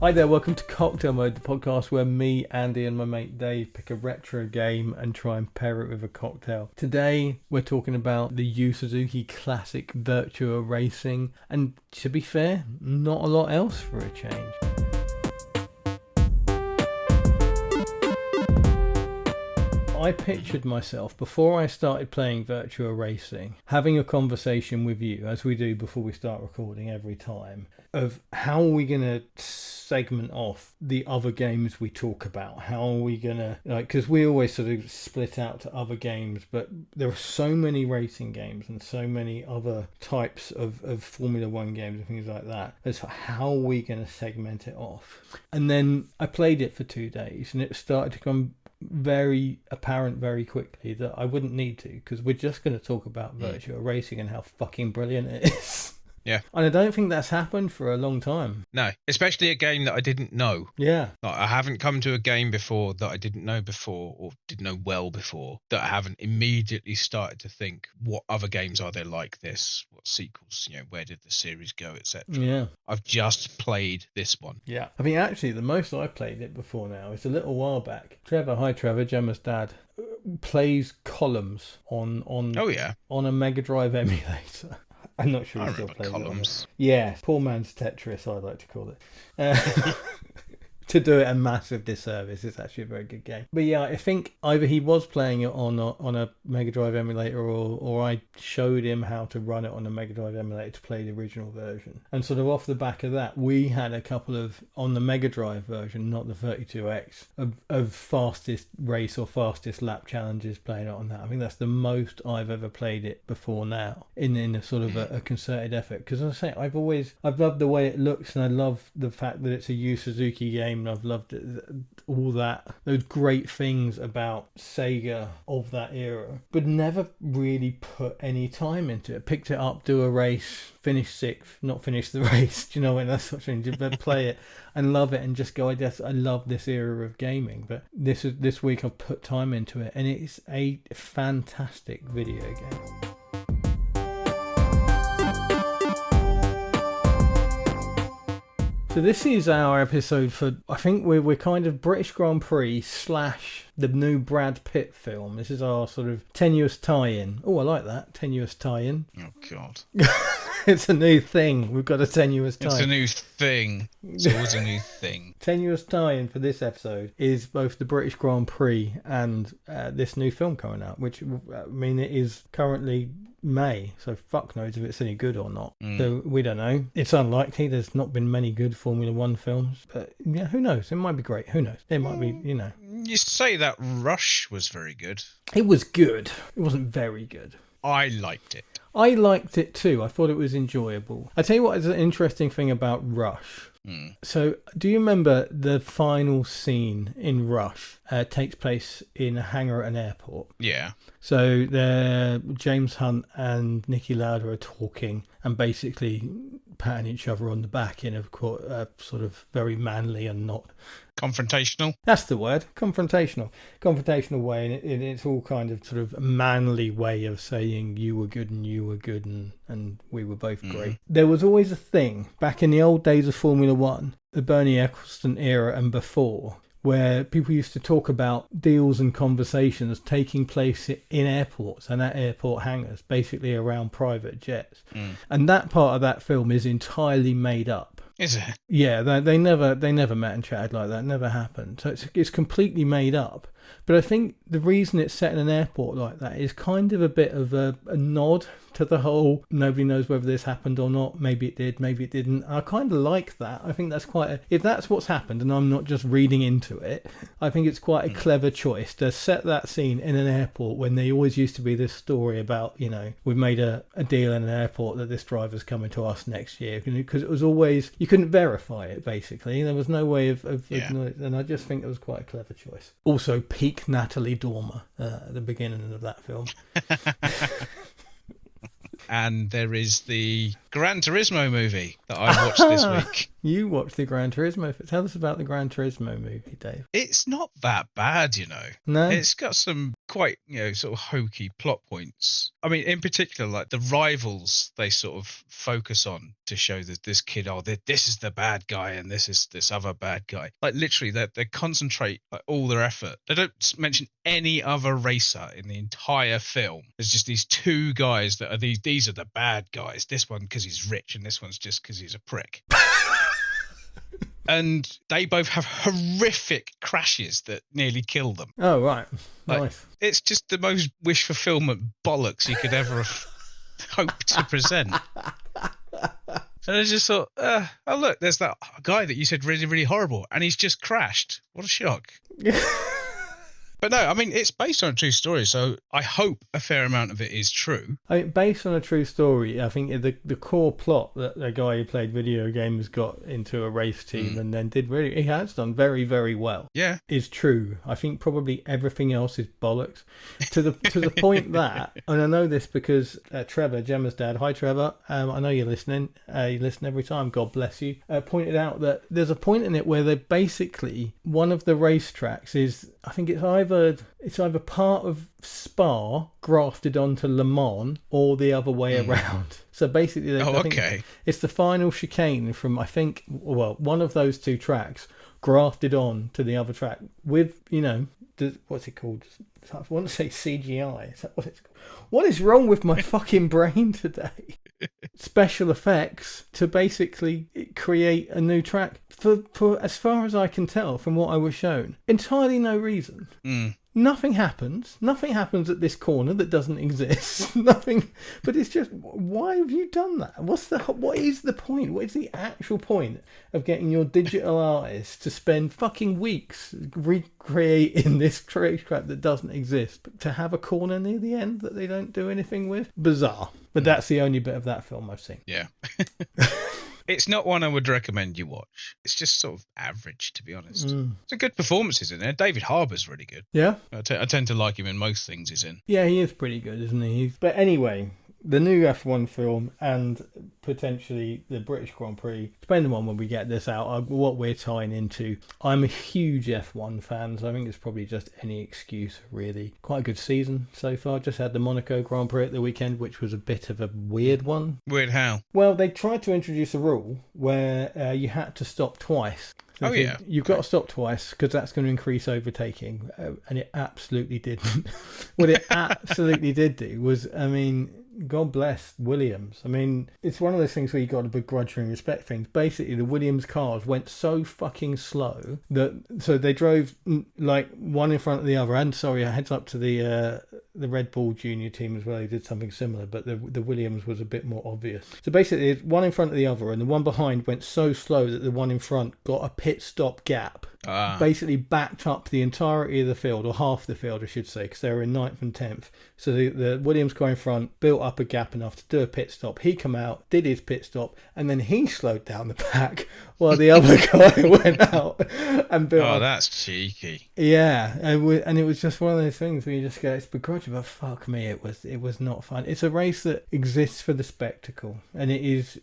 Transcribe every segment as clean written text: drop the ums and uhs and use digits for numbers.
Hi there, welcome to Cocktail Mode, the podcast where me, Andy and my mate Dave pick a retro game and try and pair it with a cocktail. Today we're talking about the Yu Suzuki classic Virtua Racing, and to be fair, not a lot else for a change. I pictured myself, before I started playing Virtua Racing, having a conversation with you, as we do before we start recording every time, of how are we going to segment off the other games we talk about? How are we going to, because we always sort of split out to other games, but there are so many racing games and so many other types of Formula One games and things like that. As how are we going to segment it off? And then I played it for 2 days and it started to come very apparent very quickly that I wouldn't need to, because we're just going to talk about Virtua Racing and how fucking brilliant it is. Yeah. And I don't think that's happened for a long time. No, especially a game that I didn't know. Yeah. Like, I haven't come to a game before that I didn't know before, or didn't know well before, that I haven't immediately started to think, what other games are there like this? What sequels, where did the series go, etc. Yeah. I've just played this one. Yeah. I mean, actually, the most I've played it before now is a little while back. Trevor, hi Trevor, Gemma's dad, plays Columns on a Mega Drive emulator. I'm not sure I he still remember plays Columns. Yeah, poor man's Tetris, I like to call it. To do it a massive disservice, it's actually a very good game. But yeah, I think either he was playing it on a Mega Drive emulator, or I showed him how to run it on a Mega Drive emulator to play the original version. And sort of off the back of that, we had a couple of, on the Mega Drive version, not the 32X, of fastest race or fastest lap challenges playing it on that. I think that's the most I've ever played it before now, in a sort of a concerted effort. Because as I say, I've loved the way it looks, and I love the fact that it's a Yu Suzuki game. And I've loved all those great things about Sega of that era, but never really put any time into it. Picked it up, do a race, finish sixth, not finish the race. Do you know what? That's such a thing. But play it and love it, and just go, I love this era of gaming. But this week I've put time into it, and it's a fantastic video game. So this is our episode for, I think we're kind of British Grand Prix / the new Brad Pitt film. This is our sort of tenuous tie-in. Oh, I like that, tenuous tie-in. Oh, God. It's a new thing. We've got a tenuous tie-in. It's a new thing. It's always a new thing. Tenuous tie-in for this episode is both the British Grand Prix and this new film coming out, which, I mean, it is currently May, so fuck knows if it's any good or not. So we don't know. It's unlikely. There's not been many good Formula One films, but yeah, who knows? It might be great. Who knows? It might be, You say that Rush was very good. It was good. It wasn't very good. I liked it. I liked it too. I thought it was enjoyable. I tell you what is an interesting thing about Rush. So, do you remember the final scene in Rush takes place in a hangar at an airport? Yeah. So, James Hunt and Niki Lauda are talking and basically patting each other on the back in a sort of very manly and not... Confrontational? That's the word. Confrontational way, and it's all kind of sort of manly way of saying you were good and we were both great. There was always a thing back in the old days of Formula One, the Bernie Ecclestone era and before, where people used to talk about deals and conversations taking place in airports and at airport hangars, basically around private jets. And that part of that film is entirely made up. Is it? Yeah, they never met and chatted like that. Never happened. So it's completely made up. But I think the reason it's set in an airport like that is kind of a bit of a nod to the whole nobody knows whether this happened or not. Maybe it did, maybe it didn't. I kind of like that. I think that's if that's what's happened and I'm not just reading into it, I think it's quite a clever choice to set that scene in an airport when there always used to be this story about, we've made a deal in an airport that this driver's coming to us next year. Because it was always, you couldn't verify it, basically. There was no way of and I just think it was quite a clever choice. Also, peak Natalie Dormer at the beginning of that film. And there is the Gran Turismo movie that I watched this week. You watched the Gran Turismo. Tell us about the Gran Turismo movie, Dave. It's not that bad, No? It's got some quite, sort of hokey plot points. I mean, in particular, like the rivals they sort of focus on to show that this kid, this is the bad guy and this is this other bad guy. Like literally, they concentrate all their effort. They don't mention any other racer in the entire film. There's just these two guys that are these are the bad guys. This one because he's rich and this one's just because he's a prick. And they both have horrific crashes that nearly kill them. Oh, right. Like, Nice. it's just the most wish fulfillment bollocks you could ever hope to present. And I just thought, oh, look, there's that guy that you said really, really horrible, and he's just crashed. What a shock. But no, I mean, it's based on a true story, so I hope a fair amount of it is true. I mean, based on a true story, I think the core plot that the guy who played video games got into a race team and then he has done very, very well. Yeah. Is true. I think probably everything else is bollocks. To the point that, and I know this because Trevor, Gemma's dad, hi Trevor, I know you're listening. You listen every time, God bless you. Pointed out that there's a point in it where they basically, one of the racetracks is, I think it's either part of Spa grafted onto Le Mans or the other way around. So basically, I think it's the final chicane from, I think, one of those two tracks grafted on to the other track with, what's it called? I want to say CGI. Is that what it's called? What is wrong with my fucking brain today? Special effects to basically create a new track for as far as I can tell from what I was shown. Entirely no reason. Nothing happens. Nothing happens at this corner that doesn't exist. Nothing. But it's just, why have you done that? What is the point? What is the actual point of getting your digital artist to spend fucking weeks recreating this crap that doesn't exist, but to have a corner near the end that they don't do anything with? Bizarre. But that's the only bit of that film I've seen. Yeah. It's not one I would recommend you watch. It's just sort of average, to be honest. Some good performances in there. David Harbour's really good. Yeah? I tend to like him in most things he's in. Yeah, he is pretty good, isn't he? But anyway, the new F1 film and potentially the British Grand Prix, depending on when we get this out, what we're tying into. I'm a huge F1 fan, so I think it's probably just any excuse, really. Quite a good season so far. Just had the Monaco Grand Prix at the weekend, which was a bit of a weird one. Weird how? Well, they tried to introduce a rule where you had to stop twice. So you've got to stop twice because that's going to increase overtaking, and it absolutely didn't. What it absolutely did do was, God bless Williams. It's one of those things where you got to begrudgingly respect things. Basically, the Williams cars went so fucking slow so they drove like one in front of the other. And sorry, heads up to the Red Bull Junior team as well. They did something similar, but the Williams was a bit more obvious. So basically, it's one in front of the other, and the one behind went so slow that the one in front got a pit stop gap. Basically backed up the entirety of the field, or half the field I should say, because they were in 9th and 10th. So the Williams car in front built up a gap enough to do a pit stop. He come out, did his pit stop, and then he slowed down the pack while the other guy went out and built up. That's cheeky. Yeah, and it was just one of those things where you just go, it's begrudging, but fuck me, it was not fun. It's a race that exists for the spectacle, and it's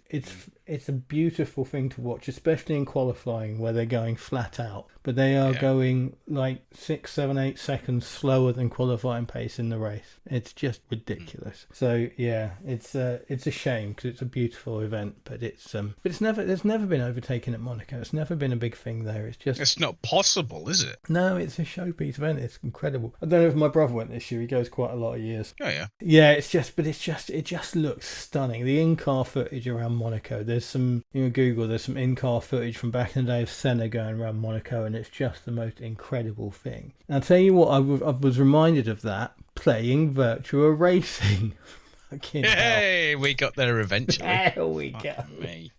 a beautiful thing to watch, especially in qualifying where they're going flat out. But they are going like 6, 7, 8 seconds slower than qualifying pace in the race. It's just ridiculous. So yeah, it's a shame because it's a beautiful event, but there's never been overtaken at Monaco. It's never been a big thing there. It's not possible, is it? No, it's a showpiece event. It's incredible. I don't know if my brother went this year. He goes quite a lot of years. Oh yeah. Yeah, it just looks stunning. The in-car footage around Monaco. There's some, Google. There's some in-car footage from back in the day of Senna going around Monaco, and it's just the most incredible thing. And I'll tell you what, I was reminded of that playing Virtua Racing. Hey, we got there eventually. There we go. Me.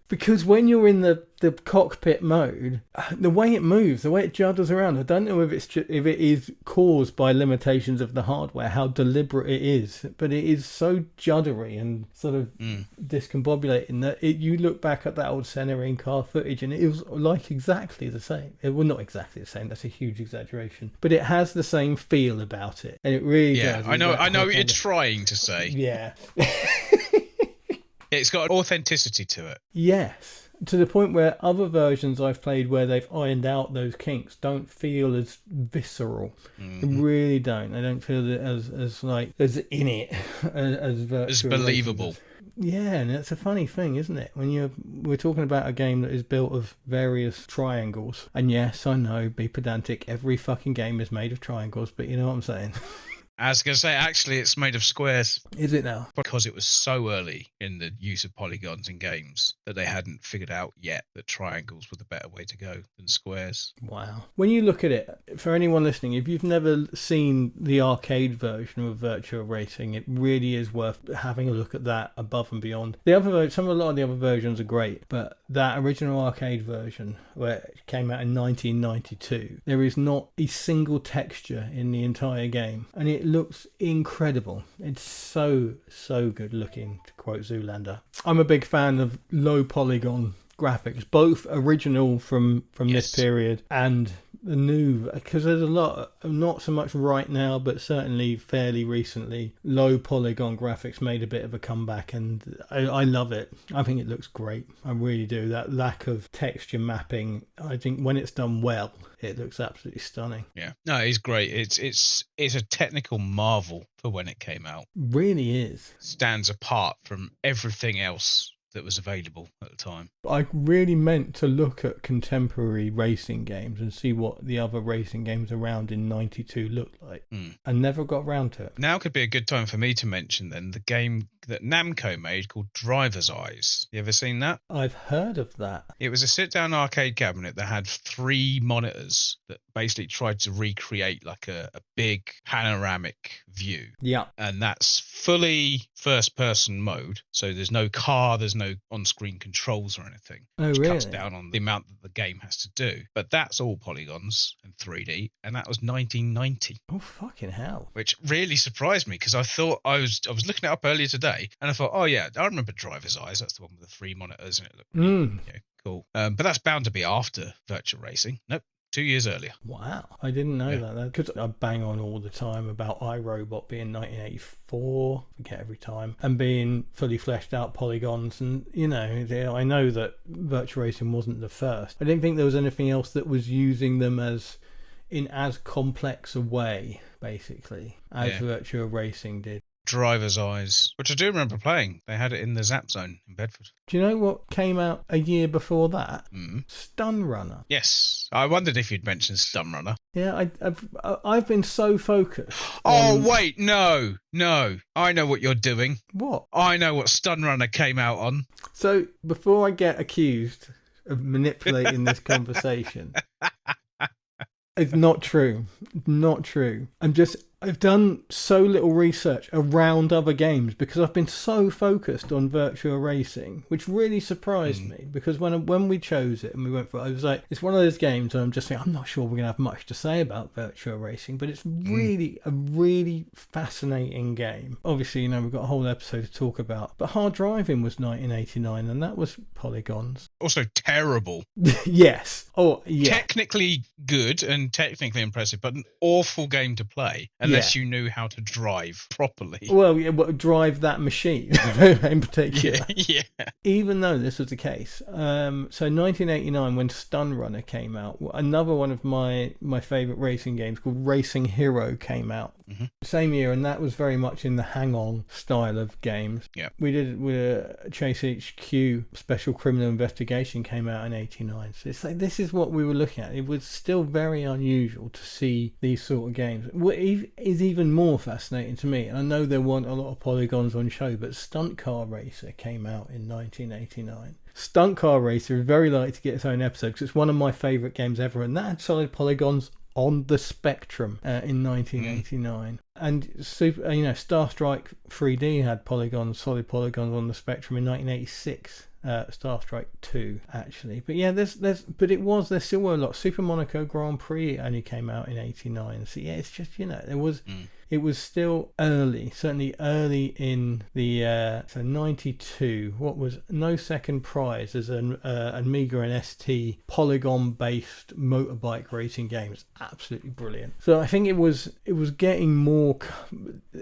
Because when you're in the cockpit mode, the way it moves, the way it judders around, I don't know if it is caused by limitations of the hardware, how deliberate it is, but it is so juddery and sort of discombobulating that you look back at that old Senna in-car footage and it was like exactly the same. Well, not exactly the same, that's a huge exaggeration, but it has the same feel about it, and it really does. I know what you're trying to say. Yeah. It's got an authenticity to it. Yes. To the point where other versions I've played where they've ironed out those kinks don't feel as visceral. They really don't. They don't feel as in it as Virtua It's Racing believable. does. Yeah, and it's a funny thing, isn't it? When we're talking about a game that is built of various triangles. And yes, I know, be pedantic, every fucking game is made of triangles, but you know what I'm saying. I was going to say, actually, it's made of squares. Is it now? Because it was so early in the use of polygons in games that they hadn't figured out yet that triangles were the better way to go than squares. Wow. When you look at it, for anyone listening, if you've never seen the arcade version of Virtua Racing, it really is worth having a look at that above and beyond. A lot of the other versions are great, but that original arcade version, where it came out in 1992, there is not a single texture in the entire game, and it looks incredible. It's so good looking, to quote Zoolander. I'm a big fan of low polygon graphics, both original from this period and the new, because there's a lot, not so much right now, but certainly fairly recently, low polygon graphics made a bit of a comeback, and I love it. I think it looks great. I really do. That lack of texture mapping, I think when it's done well, it looks absolutely stunning. Yeah, no, it's great. It's a technical marvel for when it came out. Really is. Stands apart from everything else that was available at the time. I really meant to look at contemporary racing games and see what the other racing games around in 92 looked like. And never got round to it. Now could be a good time for me to mention then the game that Namco made called Driver's Eyes. You ever seen that? I've heard of that. It was a sit-down arcade cabinet that had 3 monitors that basically tried to recreate like a big panoramic view. Yeah. And that's fully first-person mode. So there's no car, there's no on-screen controls or anything. Oh, which really? cuts down on the amount that the game has to do. But that's all polygons and 3D, and that was 1990. Oh, fucking hell. Which really surprised me, because I thought I was looking it up earlier today, and I thought, oh yeah, I remember Driver's Eyes. That's the one with the 3 monitors, and it looked really, cool. But that's bound to be after Virtua Racing. Nope. 2 years earlier. Wow, I didn't know that. Because I bang on all the time about iRobot being 1984, forget every time, and being fully fleshed out polygons. And, I know that Virtua Racing wasn't the first. I didn't think there was anything else that was using them in as complex a way, basically, as Virtua Racing did. Driver's Eyes, which I do remember playing. They had it in the Zap Zone in Bedford. Do you know what came out a year before that? Stun Runner. Yes. I wondered if you'd mentioned Stun Runner. Yeah, I've been so focused. Wait, no. I know what you're doing. What? I know what Stun Runner came out on. So, before I get accused of manipulating this conversation, it's not true. Not true. I've done so little research around other games because I've been so focused on Virtua Racing, which really surprised me, because when we chose it and we went for it, I was like, it's one of those games where I'm just thinking, I'm not sure we're going to have much to say about Virtua Racing, but it's really a really fascinating game. Obviously, we've got a whole episode to talk about, but Hard Driving was 1989 and that was polygons. Also terrible. Yes. Oh, yeah. Technically good and technically impressive, but an awful game to play. Unless you knew how to drive properly. Well, drive that machine in particular. Yeah. Even though this was the case. So 1989, when Stun Runner came out, another one of my favourite racing games called Racing Hero came out. Same year, and that was very much in the hang-on style of games. Yeah. We did Chase HQ Special Criminal Investigation came out in 89. So it's like, this is what we were looking at. It was still very unusual to see these sort of games. What is even more fascinating to me, and I know there weren't a lot of polygons on show, but Stunt Car Racer came out in 1989. Stunt Car Racer is very likely to get its own episode because it's one of my favourite games ever, and that had solid polygons on the Spectrum in 1989. And Star Strike 3D had solid polygons on the Spectrum in 1986. Star Strike 2 actually, but yeah, there still were a lot. Super Monaco Grand Prix only came out in 89. So yeah, it's just there was it was still early, certainly early in the so 92. What was no second prize as an Amiga and ST polygon based motorbike racing game. It's absolutely brilliant. So I think it was getting more.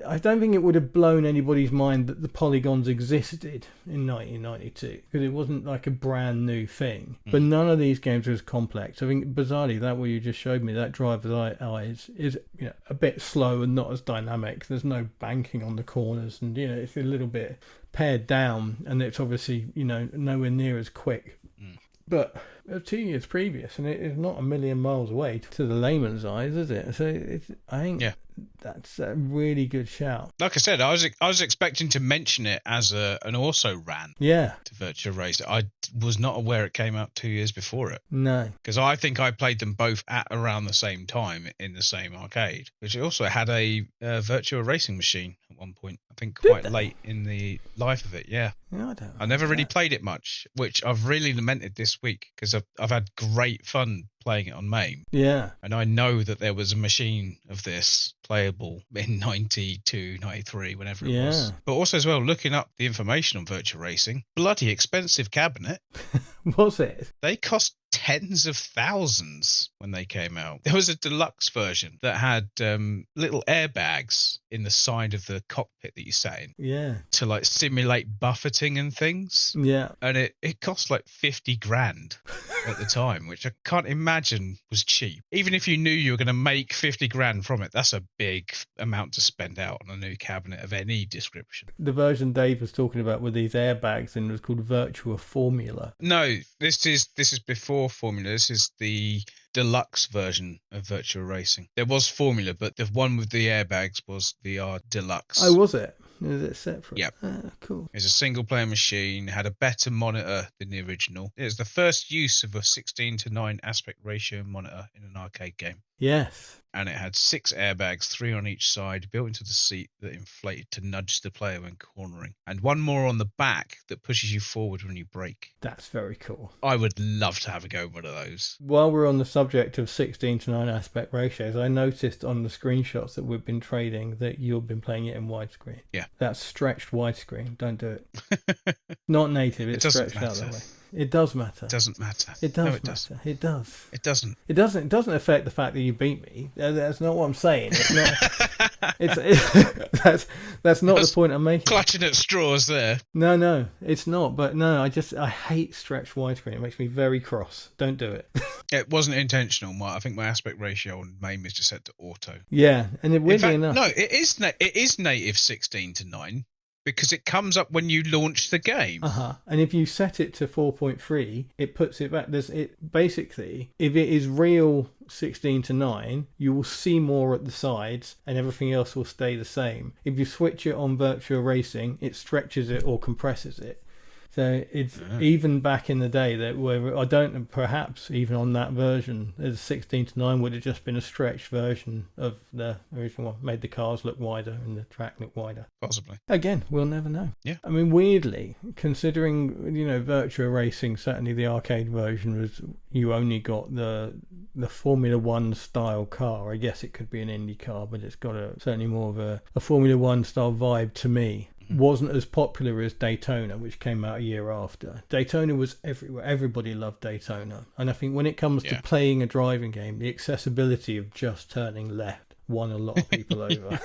I don't think it would have blown anybody's mind that the polygons existed in 1992 because it wasn't like a brand new thing. But none of these games were as complex. I think bizarrely that what you just showed me, that driver's eye is a bit slow and not as dynamic. There's no banking on the corners, and it's a little bit pared down, and it's obviously nowhere near as quick. But 2 years previous, and it is not a million miles away to the layman's eyes, is it? So I think that's a really good shout. Like I said, I was expecting to mention it as an also ran. Yeah. To Virtua Racing. I was not aware it came out 2 years before it. No. Because I think I played them both at around the same time in the same arcade, which also had a Virtua Racing machine at one point. I think quite late in the life of it. Yeah. I never really played it much, which I've really lamented this week because I've had great fun playing it on MAME. Yeah. And I know that there was a machine of this playable in 92, 93, whenever it was. But also as well, looking up the information on Virtua Racing, bloody expensive cabinet. Was it? They cost tens of thousands when they came out. There was a deluxe version that had little airbags in the side of the cockpit that you sat in. Yeah. To like simulate buffeting and things. Yeah. And it cost like 50 grand at the time, which I can't imagine was cheap. Even if you knew you were going to make 50 grand from it, that's a big amount to spend out on a new cabinet of any description. The version Dave was talking about with these airbags and it was called Virtua Formula. No, this is before Formula. This is the deluxe version of Virtua Racing. There was Formula, but the one with the airbags was VR Deluxe. Oh, was it? Is it separate? Yep. Cool. It's a single-player machine, had a better monitor than the original. It was the first use of a 16:9 aspect ratio monitor in an arcade game. Yes. And it had 6 airbags, 3 on each side, built into the seat that inflated to nudge the player when cornering. And one more on the back that pushes you forward when you brake. That's very cool. I would love to have a go with one of those. While we're on the subject of 16:9 aspect ratios, I noticed on the screenshots that we've been trading that you've been playing it in widescreen. Yeah. That's stretched widescreen. Don't do it. Not native. It's stretched out that way. It does matter. It doesn't matter. It does matter. Doesn't. It does. It doesn't. It doesn't. It doesn't affect the fact that you beat me. That's not what I'm saying. It's not. That's not the point I'm making. Clutching at straws there. No, it's not. But no, I hate stretched widescreen. It makes me very cross. Don't do it. It wasn't intentional. I think my aspect ratio on MAME is just set to auto. Yeah, and weirdly enough, no, it is native 16:9. Because it comes up when you launch the game. And if you set it to 4.3, it puts it back. Basically, if it is real 16:9, you will see more at the sides and everything else will stay the same. If you switch it on Virtua Racing, it stretches it or compresses it. So it's even back in the day that where I don't, perhaps even on that version, the 16:9 would have just been a stretched version of the original one, made the cars look wider and the track look wider. Possibly. Again, we'll never know. Yeah. I mean, weirdly, considering Virtua Racing, certainly the arcade version was you only got the Formula One style car. I guess it could be an Indy car, but it's got certainly more of a Formula One style vibe to me. Wasn't as popular as Daytona, which came out a year after. Daytona was everywhere. Everybody loved Daytona. And I think when it comes to playing a driving game, the accessibility of just turning left won a lot of people over.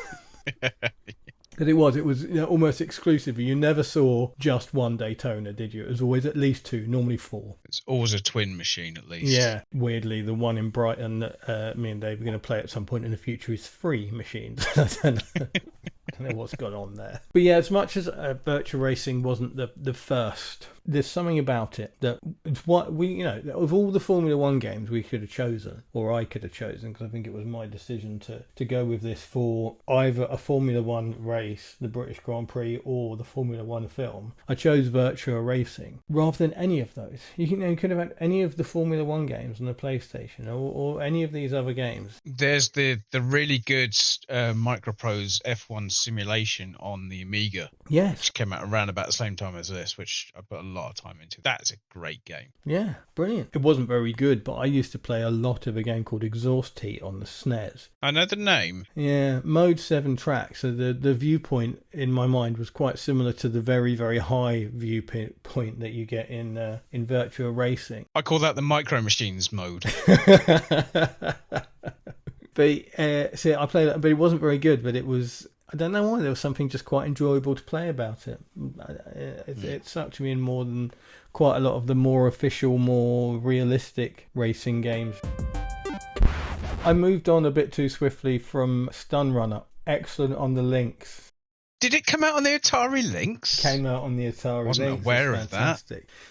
Because it was almost exclusively. You never saw just one Daytona, did you? It was always at least 2, normally 4. It's always a twin machine, at least. Yeah. Weirdly, the one in Brighton that me and Dave are going to play at some point in the future is 3 machines. I don't know what's gone on there. But yeah, as much as Virtua Racing wasn't the first, there's something about it that it's what we, of all the Formula One games we could have chosen, or I could have chosen, because I think it was my decision to go with this for either a Formula One race, the British Grand Prix, or the Formula One film. I chose Virtua Racing rather than any of those. You could have had any of the Formula One games on the PlayStation, or any of these other games. There's the really good Microprose F1 simulation on the Amiga. Yes. Which came out around about the same time as this, which I put a lot of time into. That's a great game. Yeah, brilliant. It wasn't very good, but I used to play a lot of a game called Exhaust Heat on the SNES. I know the name. Yeah, mode 7 tracks. So the viewpoint in my mind was quite similar to the very, very high viewpoint that you get in Virtua Racing. I call that the Micro Machines mode. But see, I played it, but it wasn't very good. But it was, I don't know why, there was something just quite enjoyable to play about it. It sucked me in more than quite a lot of the more official, more realistic racing games. I moved on a bit too swiftly from Stun Runner. Excellent on the Lynx. Did it come out on the Atari Lynx? Came out on the Atari Lynx. I wasn't aware of that.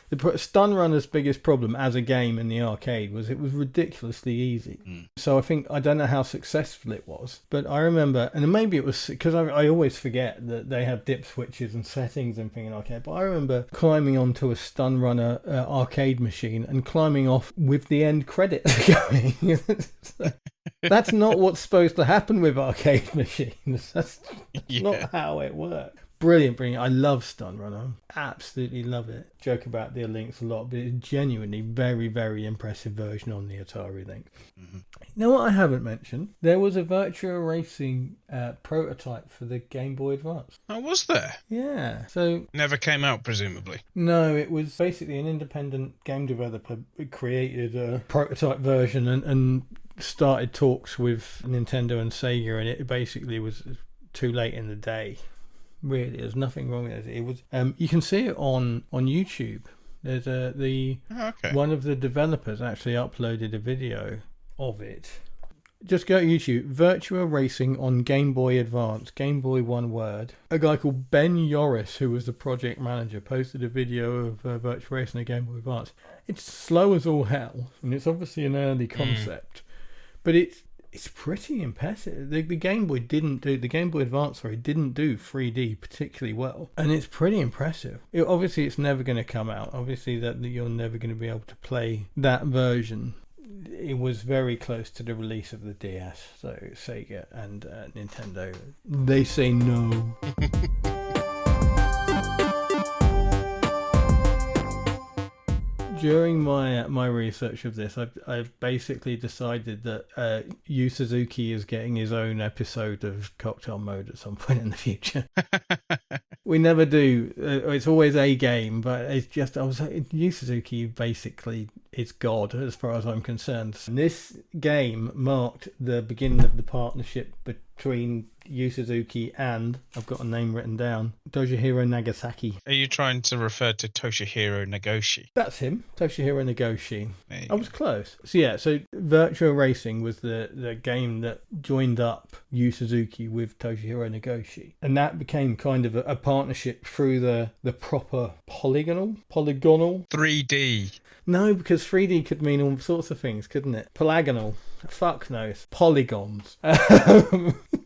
The Stun Runner's biggest problem as a game in the arcade was it was ridiculously easy. So I don't know how successful it was, but I remember, and maybe it was because I always forget that they have dip switches and settings and things in arcade, but I remember climbing onto a Stun Runner arcade machine and climbing off with the end credits going. That's not what's supposed to happen with arcade machines. That's not how it works. Brilliant. I love Stun Runner. Absolutely love it. Joke about the Lynx a lot, but it's genuinely very, very impressive version on the Atari Lynx. You know what I haven't mentioned? There was a Virtua Racing prototype for the Game Boy Advance. Oh, was there? Yeah. So never came out, presumably. No, it was basically an independent game developer created a prototype version and started talks with Nintendo and Sega, and it basically was too late in the day. Really, there's nothing wrong with it. It was. You can see it on YouTube. There's one of the developers actually uploaded a video of it. Just go to YouTube, Virtua Racing on Game Boy Advance, Game Boy one word. A guy called Ben Yoris, who was the project manager, posted a video of Virtua Racing on Game Boy Advance. It's slow as all hell, and it's obviously an early concept, but it's pretty impressive. The Game Boy Advance didn't do 3D particularly well, and it's pretty impressive. Obviously, it's never going to come out. Obviously, that you're never going to be able to play that version. It was very close to the release of the DS, so Sega and Nintendo, they say no. During my research of this, I've basically decided that Yu Suzuki is getting his own episode of Cocktail Mode at some point in the future. We never do. It's always a game, but it's just, I was like, Yu Suzuki basically is God as far as I'm concerned. And this game marked the beginning of the partnership between Yu Suzuki and, I've got a name written down, Toshihiro Nagasaki. Are you trying to refer to Toshihiro Nagoshi? That's him, Toshihiro Nagoshi. I was close. So Virtua Racing was the game that joined up Yu Suzuki with Toshihiro Nagoshi. And that became kind of a partnership through the proper polygonal? 3D. No, because 3D could mean all sorts of things, couldn't it? Polygonal. Fuck knows. Polygons.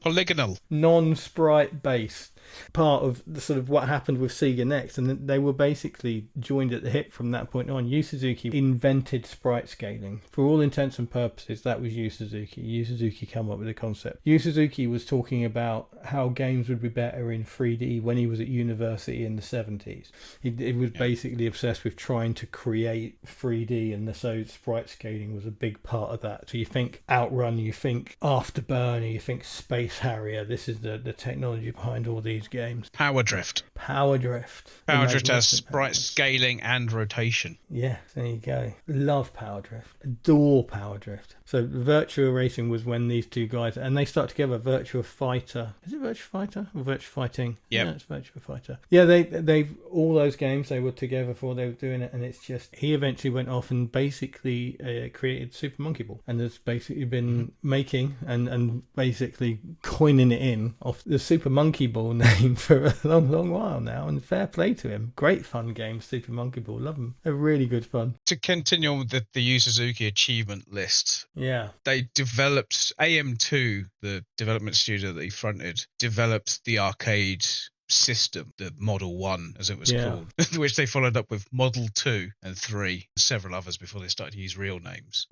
Polygonal. Non-sprite based. Part of the sort of what happened with Sega Next, and they were basically joined at the hip from that point on. Yu Suzuki invented sprite scaling. For all intents and purposes, that was Yu Suzuki. Yu Suzuki came up with the concept. Yu Suzuki was talking about how games would be better in 3D when he was at university in the 70s. He was basically obsessed with trying to create 3D, and so sprite scaling was a big part of that. So you think Outrun, you think Afterburner, you think Space Harrier. This is the technology behind all these games. Power Drift has has sprite scaling and rotation. Yeah, there you go. Love Power Drift. Adore Power Drift. So Virtua Racing was when these two guys, and they start together. Virtua Fighter. Is it Virtua Fighter or Virtua Fighting? Yeah, it's Virtua Fighter. Yeah, they've all those games they were together for. They were doing it, and it's just he eventually went off and basically created Super Monkey Ball, and has basically been making and basically coining it in off the Super Monkey Ball name for a long while now. And fair play to him. Great fun game, Super Monkey Ball. Love them. They're really good fun. To continue on with the Yu Suzuki achievement list. Yeah. They developed AM2, the development studio that he fronted, developed the arcade system, the Model 1 as it was called, which they followed up with Model 2 and 3 and several others before they started to use real names.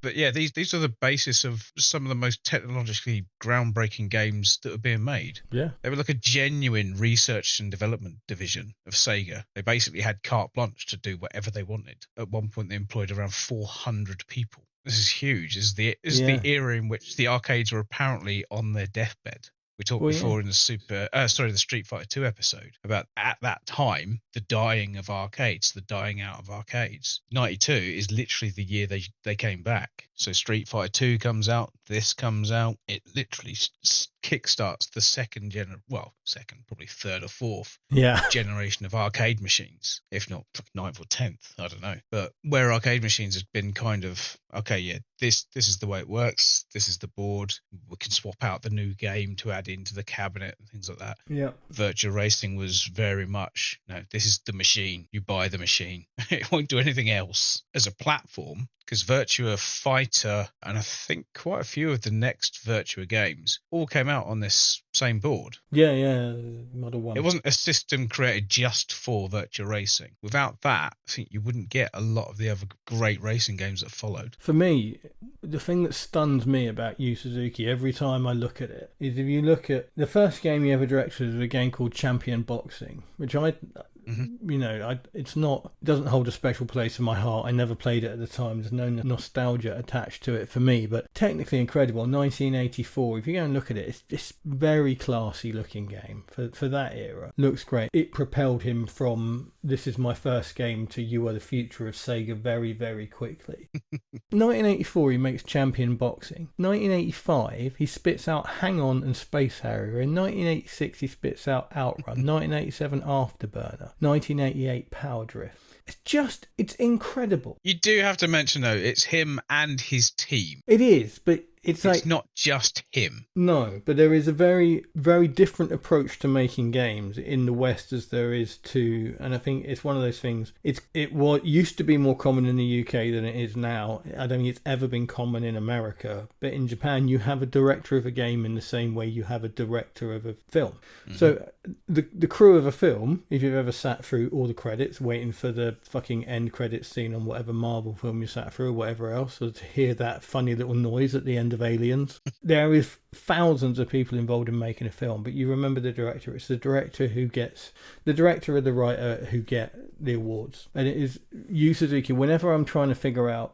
But yeah, these are the basis of some of the most technologically groundbreaking games that are being made. Yeah. They were like a genuine research and development division of Sega. They basically had carte blanche to do whatever they wanted. At one point, they employed around 400 people. This is huge. This is the era in which the arcades were apparently on their deathbed. We talked before in the the Street Fighter 2 episode about, at that time, the dying of arcades, the dying out of arcades. 92 is literally the year they came back. So Street Fighter 2 comes out, this comes out. It literally kickstarts the second, probably third or fourth generation of arcade machines, if not ninth or 10th, I don't know. But where arcade machines have been kind of, okay, yeah, this is the way it works, this is the board, we can swap out the new game to add into the cabinet and things like that. Yeah. Virtua Racing was very much, no, this is the machine, you buy the machine. It won't do anything else. As a platform, because Virtua Fighter and I think quite a few of the next Virtua games all came out on this same board. Yeah, Model 1. It wasn't a system created just for Virtua Racing. Without that, I think you wouldn't get a lot of the other great racing games that followed. For me, the thing that stuns me about Yu Suzuki every time I look at it is, if you look at the first game he ever directed, was a game called Champion Boxing, which it doesn't hold a special place in my heart. I never played it at the time. There's no nostalgia attached to it for me, but technically incredible. 1984. If you go and look at it, it's this very classy looking game for that era. Looks great. It propelled him from this is my first game to you are the future of Sega very, very quickly. 1984, he makes Champion Boxing. 1985, he spits out Hang On and Space Harrier. In 1986, he spits out Outrun. 1987, Afterburner. 1988, Power Drift. It's incredible. You do have to mention, though, it's him and his team. It is, but it's not just him. No, but there is a very, very different approach to making games in the West as there is to, and I think it's one of those things. It used to be more common in the UK than it is now. I don't think it's ever been common in America, but in Japan you have a director of a game in the same way you have a director of a film. Mm-hmm. So the crew of a film, if you've ever sat through all the credits waiting for the fucking end credits scene on whatever Marvel film you sat through or whatever else, or to hear that funny little noise at the end of Aliens. There is thousands of people involved in making a film, but you remember the director. It's the director or the writer who get the awards. And it is Yu Suzuki. Whenever I'm trying to figure out,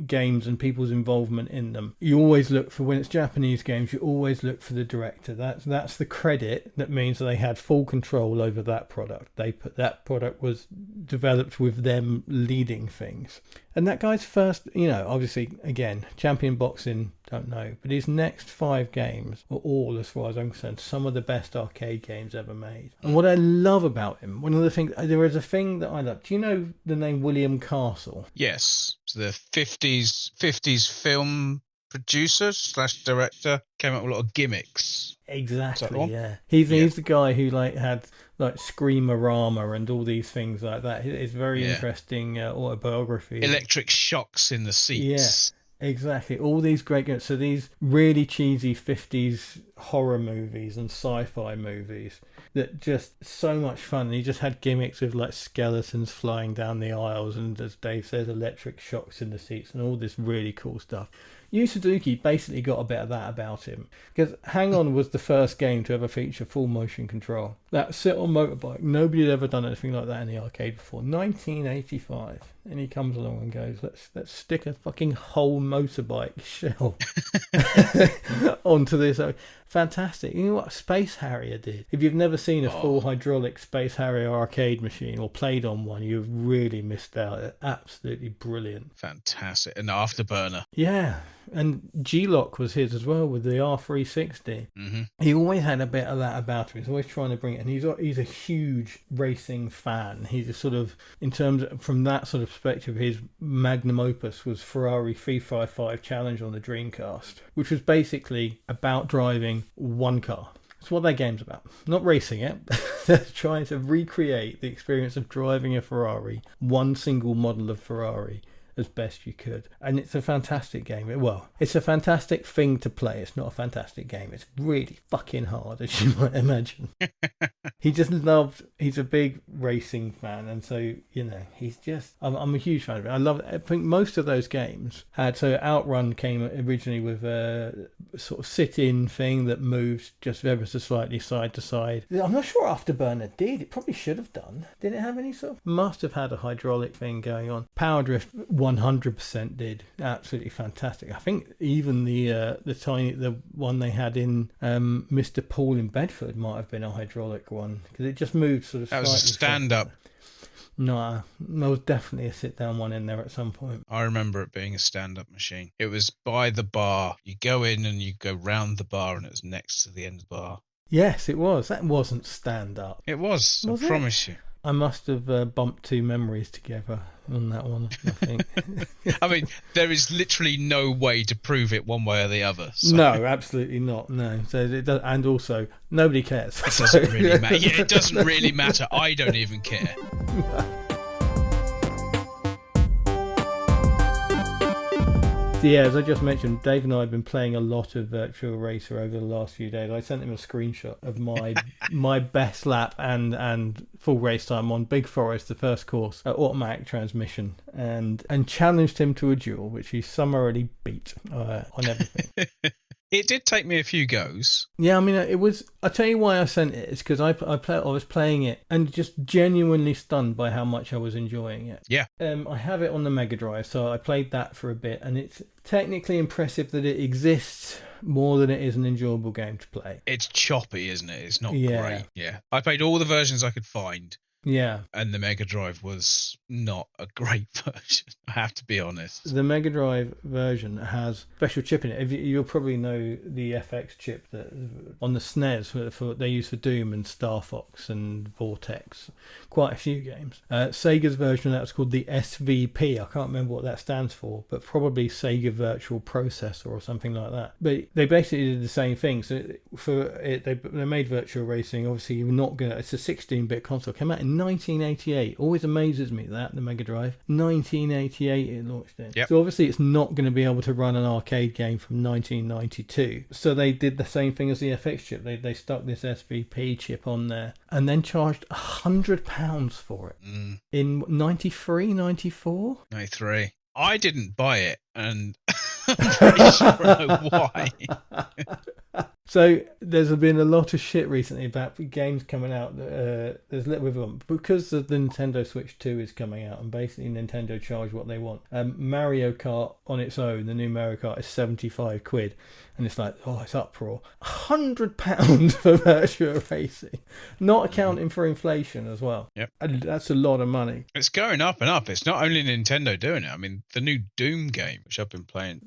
games and people's involvement in them, you always look for, when it's Japanese games, you always look for the director. That's the credit that means they had full control over that product. That product was developed with them leading things. And that guy's first, obviously, again, Champion Boxing, don't know, but his next 5 games are all, as far as I'm concerned, some of the best arcade games ever made. And what I love about him, one of the things, there is a thing that I love. Do you know the name William Castle? Yes. So the 50s film producer / director, came up with a lot of gimmicks. Exactly, yeah. He's the guy who had Screamer-Rama and all these things like that. It's very interesting autobiography. Electric shocks in the seats. Yeah, exactly. All these great games. So these really cheesy 50s horror movies and sci-fi movies that just so much fun. And he just had gimmicks with skeletons flying down the aisles and, as Dave says, electric shocks in the seats and all this really cool stuff. Yu Suzuki basically got a bit of that about him, because Hang On was the first game to ever feature full motion control. That sit on motorbike, nobody had ever done anything like that in the arcade before. 1985, and he comes along and goes, let's stick a fucking whole motorbike shell onto this. Fantastic. You know what Space Harrier did? If you've never seen a full hydraulic Space Harrier arcade machine or played on one, you've really missed out. It's absolutely brilliant. Fantastic. And Afterburner. Yeah. And G-Lock was his as well with the R360. Mm-hmm. He always had a bit of that about him. He's always trying to bring it. And he's a huge racing fan. He's a sort of, in terms of, from that sort of perspective, his magnum opus was Ferrari 355 Challenge on the Dreamcast, which was basically about driving one car. That's what that game's about. Not racing it. They're trying to recreate the experience of driving a Ferrari, one single model of Ferrari, as best you could. And it's a fantastic game. Well, it's a fantastic thing to play. It's not a fantastic game. It's really fucking hard, as you might imagine. He's a big racing fan, and so, you know, I'm a huge fan of it. I love it. I think most of those games had, so Outrun came originally with a sort of sit-in thing that moved just ever so slightly side to side. I'm not sure Afterburner did. It probably should have done. Did it have any sort of... Must have had a hydraulic thing going on. Power Drift 100% did. Absolutely fantastic. I think even the one they had in Mr. Paul in Bedford might have been a hydraulic one, because it just moved sort of slightly. That was a stand-up. No, there was definitely a sit-down one in there at some point. I remember it being a stand-up machine. It was by the bar. You go in and you go round the bar, and it was next to the end of the bar. Yes, it was. That wasn't stand-up. It was I promise you. I must have bumped two memories together on that one, I think. I mean, there is literally no way to prove it one way or the other. So. No, absolutely not. No. So it does, and also, nobody cares. It doesn't really matter. Yeah, it doesn't really matter. I don't even care. Yeah, as I just mentioned, Dave and I have been playing a lot of Virtua Racer over the last few days. I sent him a screenshot of my best lap and full race time on Big Forest, the first course, automatic transmission, and challenged him to a duel, which he summarily beat on everything. It did take me a few goes. Yeah, I mean, it was... I'll tell you why I sent it. It's because I was playing it and just genuinely stunned by how much I was enjoying it. Yeah. I have it on the Mega Drive, so I played that for a bit, and it's technically impressive that it exists more than it is an enjoyable game to play. It's choppy, isn't it? It's not great. Yeah. I played all the versions I could find. Yeah. And the Mega Drive was not a great version, I have to be honest. The Mega Drive version has special chip in it. You'll probably know the FX chip that on the SNES they use for Doom and Star Fox and Vortex. Quite a few games. Sega's version, that was called the SVP. I can't remember what that stands for, but probably Sega Virtual Processor or something like that. But they basically did the same thing. So for it, they made Virtua Racing. Obviously, you're not going to... It's a 16-bit console. It came out in 1988. Always amazes me that, the Mega Drive. 1988 it launched in. Yep. So obviously it's not going to be able to run an arcade game from 1992. So they did the same thing as the FX chip. They stuck this SVP chip on there and then charged £100 for it. In 93, 94? 93. I didn't buy it, and I'm pretty sure I know why. So there's been a lot of shit recently about games coming out. There's a little bit of them because the Nintendo Switch 2 is coming out, and basically Nintendo charge what they want. Mario Kart on its own, the new Mario Kart, is £75, and it's like, oh, it's uproar. £100 for Virtua Racing, not accounting for inflation as well. Yep, and that's a lot of money. It's going up and up. It's not only Nintendo doing it. I mean, the new Doom game, which I've been playing,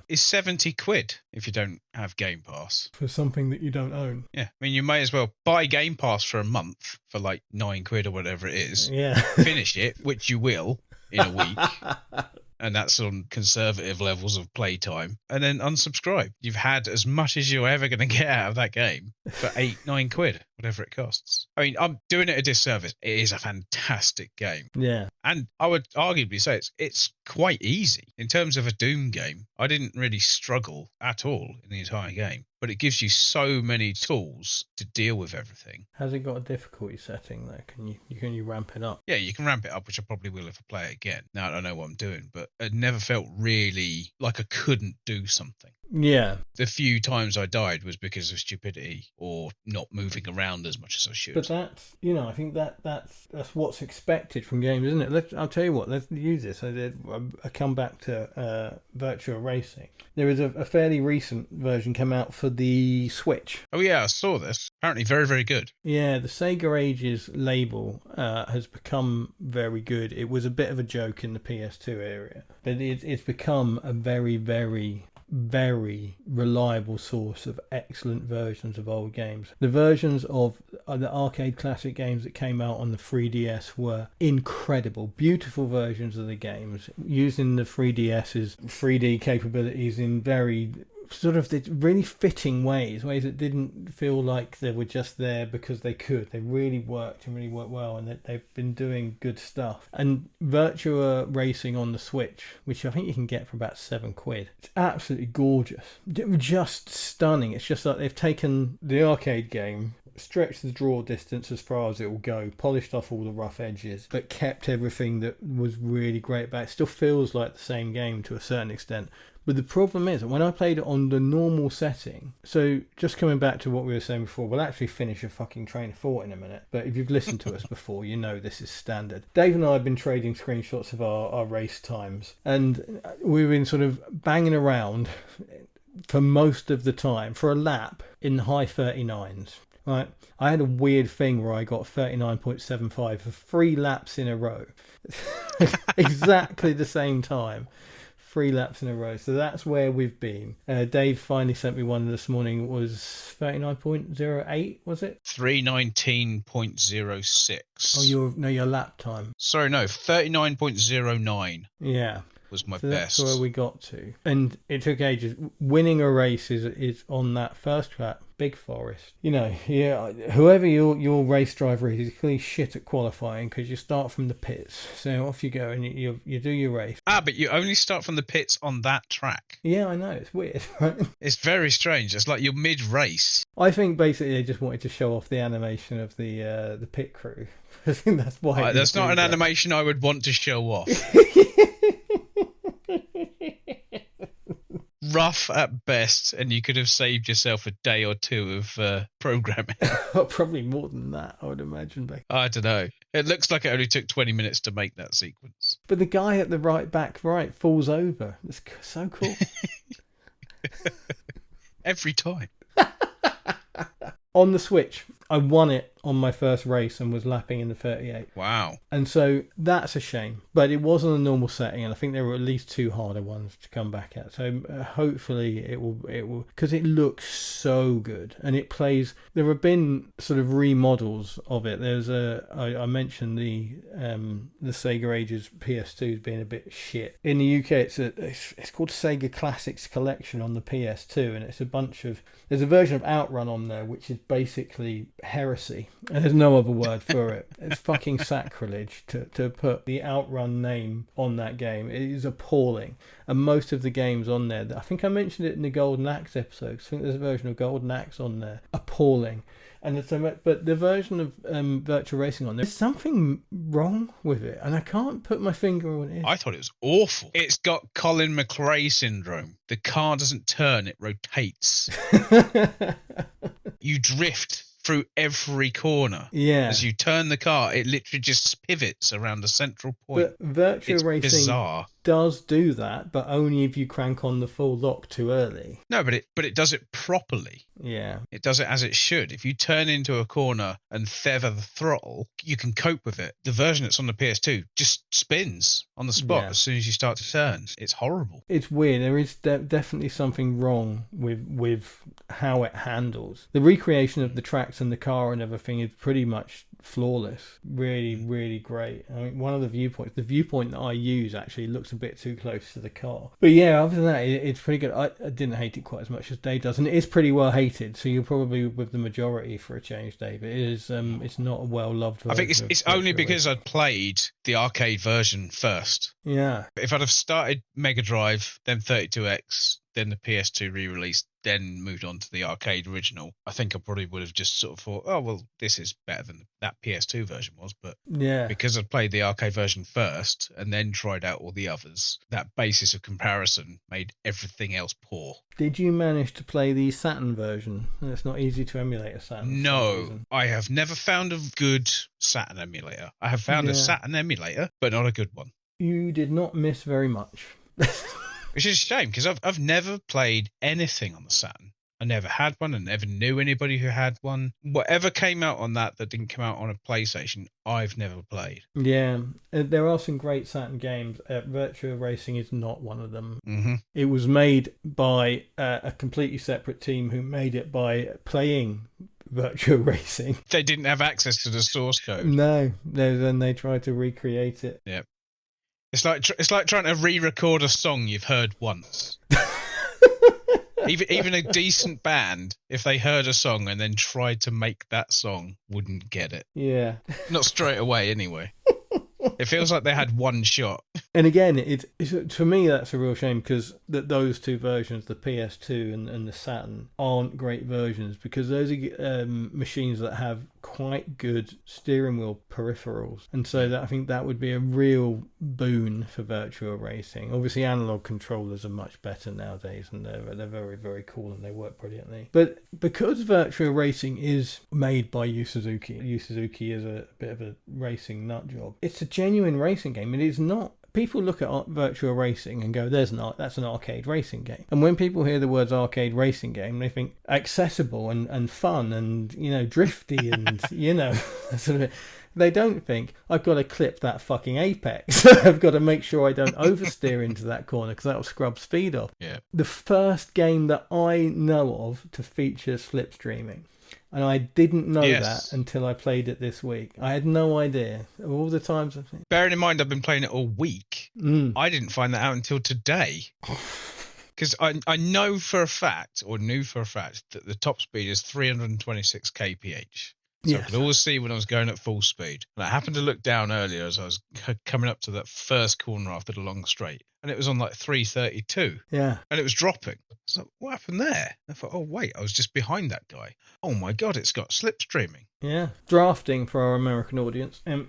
is £70 if you don't have Game Pass. For something that you don't own. Yeah, I mean, you may as well buy Game Pass for a month for like £9 or whatever it is. Yeah. Finish it, which you will in a week. And that's on conservative levels of playtime. And then unsubscribe. You've had as much as you're ever going to get out of that game for £8-9, whatever it costs. I mean, I'm doing it a disservice. It is a fantastic game. Yeah. And I would arguably say it's quite easy. In terms of a Doom game, I didn't really struggle at all in the entire game. But it gives you so many tools to deal with everything. Has it got a difficulty setting though? Can you ramp it up? Yeah, you can ramp it up, which I probably will if I play it again. Now I don't know what I'm doing, but it never felt really like I couldn't do something. Yeah. The few times I died was because of stupidity or not moving around as much as I should. But that's, I think that's what's expected from games, isn't it? I'll tell you what, let's use this. I come back to Virtua Racing. There is a fairly recent version come out for the Switch. Oh yeah, I saw this. Apparently very, very good. Yeah, the Sega Ages label has become very good. It was a bit of a joke in the PS2 area, but it's become a very, very, very reliable source of excellent versions of old games. The versions of the arcade classic games that came out on the 3DS were incredible, beautiful versions of the games using the 3DS's 3D capabilities in very sort of the really fitting ways that didn't feel like they were just there because they could. They really worked and really worked well, and they've been doing good stuff. And Virtua Racing on the Switch, which I think you can get for about £7, it's absolutely gorgeous, just stunning. It's just like they've taken the arcade game, stretched the draw distance as far as it will go, polished off all the rough edges, but kept everything that was really great about it. It still feels like the same game to a certain extent. But the problem is that when I played it on the normal setting, so just coming back to what we were saying before, we'll actually finish a fucking train of thought in a minute, but if you've listened to us before, you know this is standard. Dave and I have been trading screenshots of our race times, and we've been sort of banging around for most of the time for a lap in high 39s. Right, I had a weird thing where I got 39.75 for 3 laps in a row. Exactly the same time. 3 laps in a row. So that's where we've been. Dave finally sent me one this morning. It was 39.08, was it? 319.06. Oh, your lap time. Sorry, no, 39.09. Yeah. Was my so best. That's where we got to. And it took ages. Winning a race is on that first lap. Big Forest. You know, yeah, whoever your race driver is clearly shit at qualifying because you start from the pits. So off you go and you do your race. But you only start from the pits on that track. Yeah, I know. It's weird, right? It's very strange. It's like you're mid-race. I think basically they just wanted to show off the animation of the pit crew. I think that's why. That's not an animation I would want to show off. Rough at best, and you could have saved yourself a day or two of programming. Probably more than that, I would imagine. I don't know. It looks like it only took 20 minutes to make that sequence. But the guy at the back right falls over. It's so cool. Every time. On the Switch, I won it on my first race and was lapping in the 38. Wow. And so that's a shame. But it was on a normal setting, and I think there were at least 2 harder ones to come back at. So hopefully it will, because it looks so good. And it plays, there have been sort of remodels of it. There's I mentioned the Sega Ages PS2 being a bit shit. In the UK, it's called Sega Classics Collection on the PS2, and it's a bunch of, there's a version of Outrun on there, which is basically heresy. And there's no other word for it. It's fucking sacrilege to put the Outrun name on that game. It is appalling. And most of the games on there, I think I mentioned it in the Golden Axe episode. I think there's a version of Golden Axe on there. Appalling. But the version of Virtua Racing on there, there's something wrong with it, and I can't put my finger on it. I thought it was awful. It's got Colin McRae syndrome. The car doesn't turn, it rotates. You drift through every corner. Yeah. As you turn the car, it literally just pivots around a central point. But Virtua Racing bizarre. Does do that, but only if you crank on the full lock too early. No, but it does it properly. Yeah. It does it as it should. If you turn into a corner and feather the throttle, you can cope with it. The version that's on the PS2 just spins on the spot as soon as you start to turn. It's horrible. It's weird. There is definitely something wrong with how it handles. The recreation of the tracks and the car and everything is pretty much flawless. Really, really great. I mean, one of the viewpoint that I use actually looks a bit too close to the car. But yeah, other than that, it's pretty good. I didn't hate it quite as much as Dave does, and it is pretty well hated. So you're probably with the majority for a change, Dave. It is. It's not a well loved version. I think it's only because I'd played the arcade version first. Yeah. If I'd have started Mega Drive, then 32X, then the PS2 re-release, then moved on to the arcade original, I think I probably would have just sort of thought, oh, well, this is better than that PS2 version was. But yeah, because I played the arcade version first and then tried out all the others, that basis of comparison made everything else poor. Did you manage to play the Saturn version? It's not easy to emulate a Saturn. No, I have never found a good Saturn emulator. I have found a Saturn emulator, but not a good one. You did not miss very much. Which is a shame, because I've never played anything on the Saturn. I never had one. I never knew anybody who had one. Whatever came out on that didn't come out on a PlayStation, I've never played. Yeah, there are some great Saturn games. Virtua Racing is not one of them. Mm-hmm. It was made by a completely separate team who made it by playing Virtua Racing. They didn't have access to the source code. No, then they tried to recreate it. Yep. It's like trying to re-record a song you've heard once. Even a decent band, if they heard a song and then tried to make that song, wouldn't get it. Yeah. Not straight away, anyway. It feels like they had one shot. And again, it's for me, that's a real shame, because those two versions, the PS2 and the Saturn, aren't great versions, because those are machines that have quite good steering wheel peripherals. And so that I think that would be a real boon for Virtua Racing. Obviously, analog controllers are much better nowadays, and they're very, very cool, and they work brilliantly. But because Virtua Racing is made by Yu Suzuki is a bit of a racing nut job. It's a genuine racing game. It is not. People look at Virtua Racing and go, that's an arcade racing game. And when people hear the words arcade racing game, they think accessible and fun and, drifty and, sort of. They don't think, I've got to clip that fucking apex. I've got to make sure I don't oversteer into that corner, because that'll scrub speed off. Yeah. The first game that I know of to feature slipstreaming. And I didn't know that until I played it this week. I had no idea. All the times I've seen. Bearing in mind I've been playing it all week, I didn't find that out until today. Because I knew for a fact that the top speed is 326 kph. So I could always see when I was going at full speed. And I happened to look down earlier as I was coming up to that first corner after the long straight. And it was on like 332. Yeah. And it was dropping. So what happened there? I thought, oh, wait, I was just behind that guy. Oh, my God, it's got slipstreaming. Yeah. Drafting for our American audience. And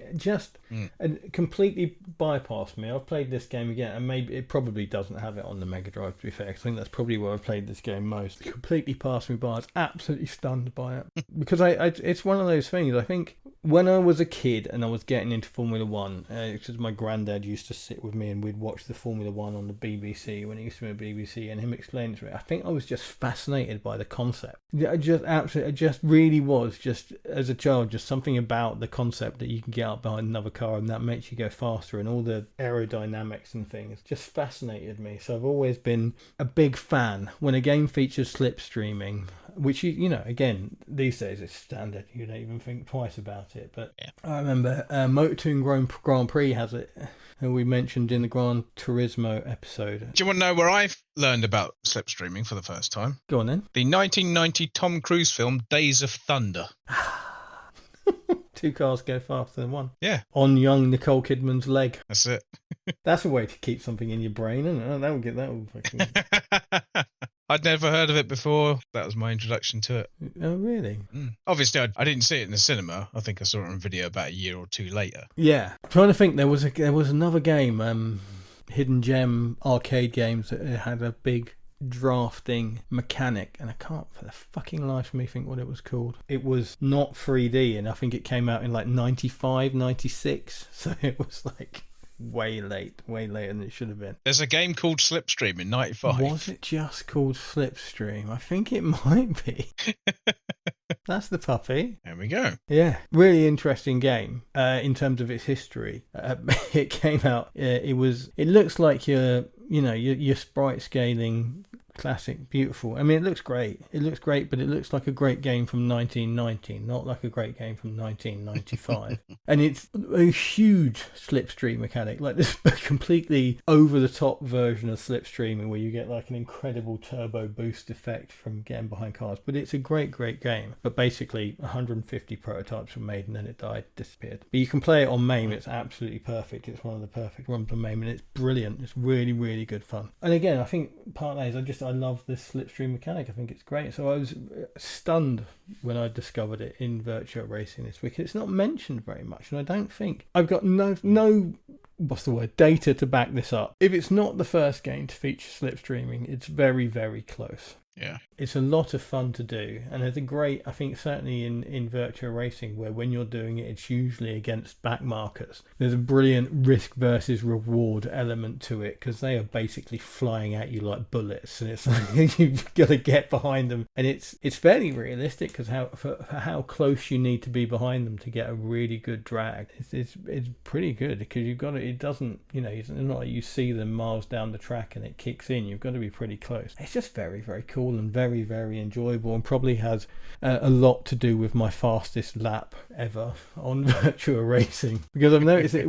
completely bypassed me. I've played this game again, and maybe it probably doesn't have it on the Mega Drive, to be fair, 'cause I think that's probably where I've played this game most. It completely passed me by. I was absolutely stunned by it. Because it's one of those things. I think when I was a kid and I was getting into Formula One, because my granddad used to sit with me and we'd watch the Formula One on the BBC when it used to be a BBC, and him explaining to me, I think I was just fascinated by the concept. I just really was, just as a child, just something about the concept that you can get up behind another car and that makes you go faster, and all the aerodynamics and things just fascinated me. So I've always been a big fan when a game features slipstreaming, which again, these days it's standard. You don't even think twice about it. But yeah. I remember Moto2 Grand Prix has it, and we mentioned in the Gran Turismo episode. Do you want to know where I've learned about slipstreaming for the first time? Go on then. The 1990 Tom Cruise film Days of Thunder. Two cars go faster than one. Yeah. On young Nicole Kidman's leg. That's it. That's a way to keep something in your brain, isn't it? That will fucking... I'd never heard of it before. That was my introduction to it. Oh, really? Obviously, I didn't see it in the cinema. I think I saw it on video about a year or two later. Yeah. I'm trying to think, there was another game, Hidden Gem arcade games, that had a big drafting mechanic, and I can't for the fucking life of me think what it was called. It was not 3D, and I think it came out in like 95, 96, so it was like way later than it should have been. There's a game called Slipstream in 95. Was it just called Slipstream? I think it might be. That's the puppy. There we go. Yeah, really interesting game in terms of its history. It came out. It looks like your sprite scaling, classic, beautiful. I mean, it looks great. But it looks like a great game from 1990, not like a great game from 1995. And it's a huge slipstream mechanic, like this completely over-the-top version of slipstreaming, where you get like an incredible turbo boost effect from getting behind cars. But it's a great, great game. But basically, 150 prototypes were made, and then it died, disappeared. But you can play it on MAME. It's absolutely perfect. It's one of the perfect runs on MAME, and it's brilliant. It's really, really good fun. And again, I think part of that is I love this slipstream mechanic. I think it's great. So I was stunned when I discovered it in Virtua Racing this week. It's not mentioned very much, and I don't think I've got no data to back this up. If it's not the first game to feature slipstreaming, it's very, very close. Yeah. It's a lot of fun to do, and there's a great, I think certainly in Virtua Racing, where when you're doing it, it's usually against back markers. There's a brilliant risk versus reward element to it, because they are basically flying at you like bullets, and it's like you've got to get behind them, and it's fairly realistic, because for how close you need to be behind them to get a really good drag. It's pretty good, because you've got to, it doesn't, it's not like you see them miles down the track and it kicks in. You've got to be pretty close. It's just very, very cool and very, very enjoyable, and probably has a lot to do with my fastest lap ever on Virtua Racing, because I've noticed it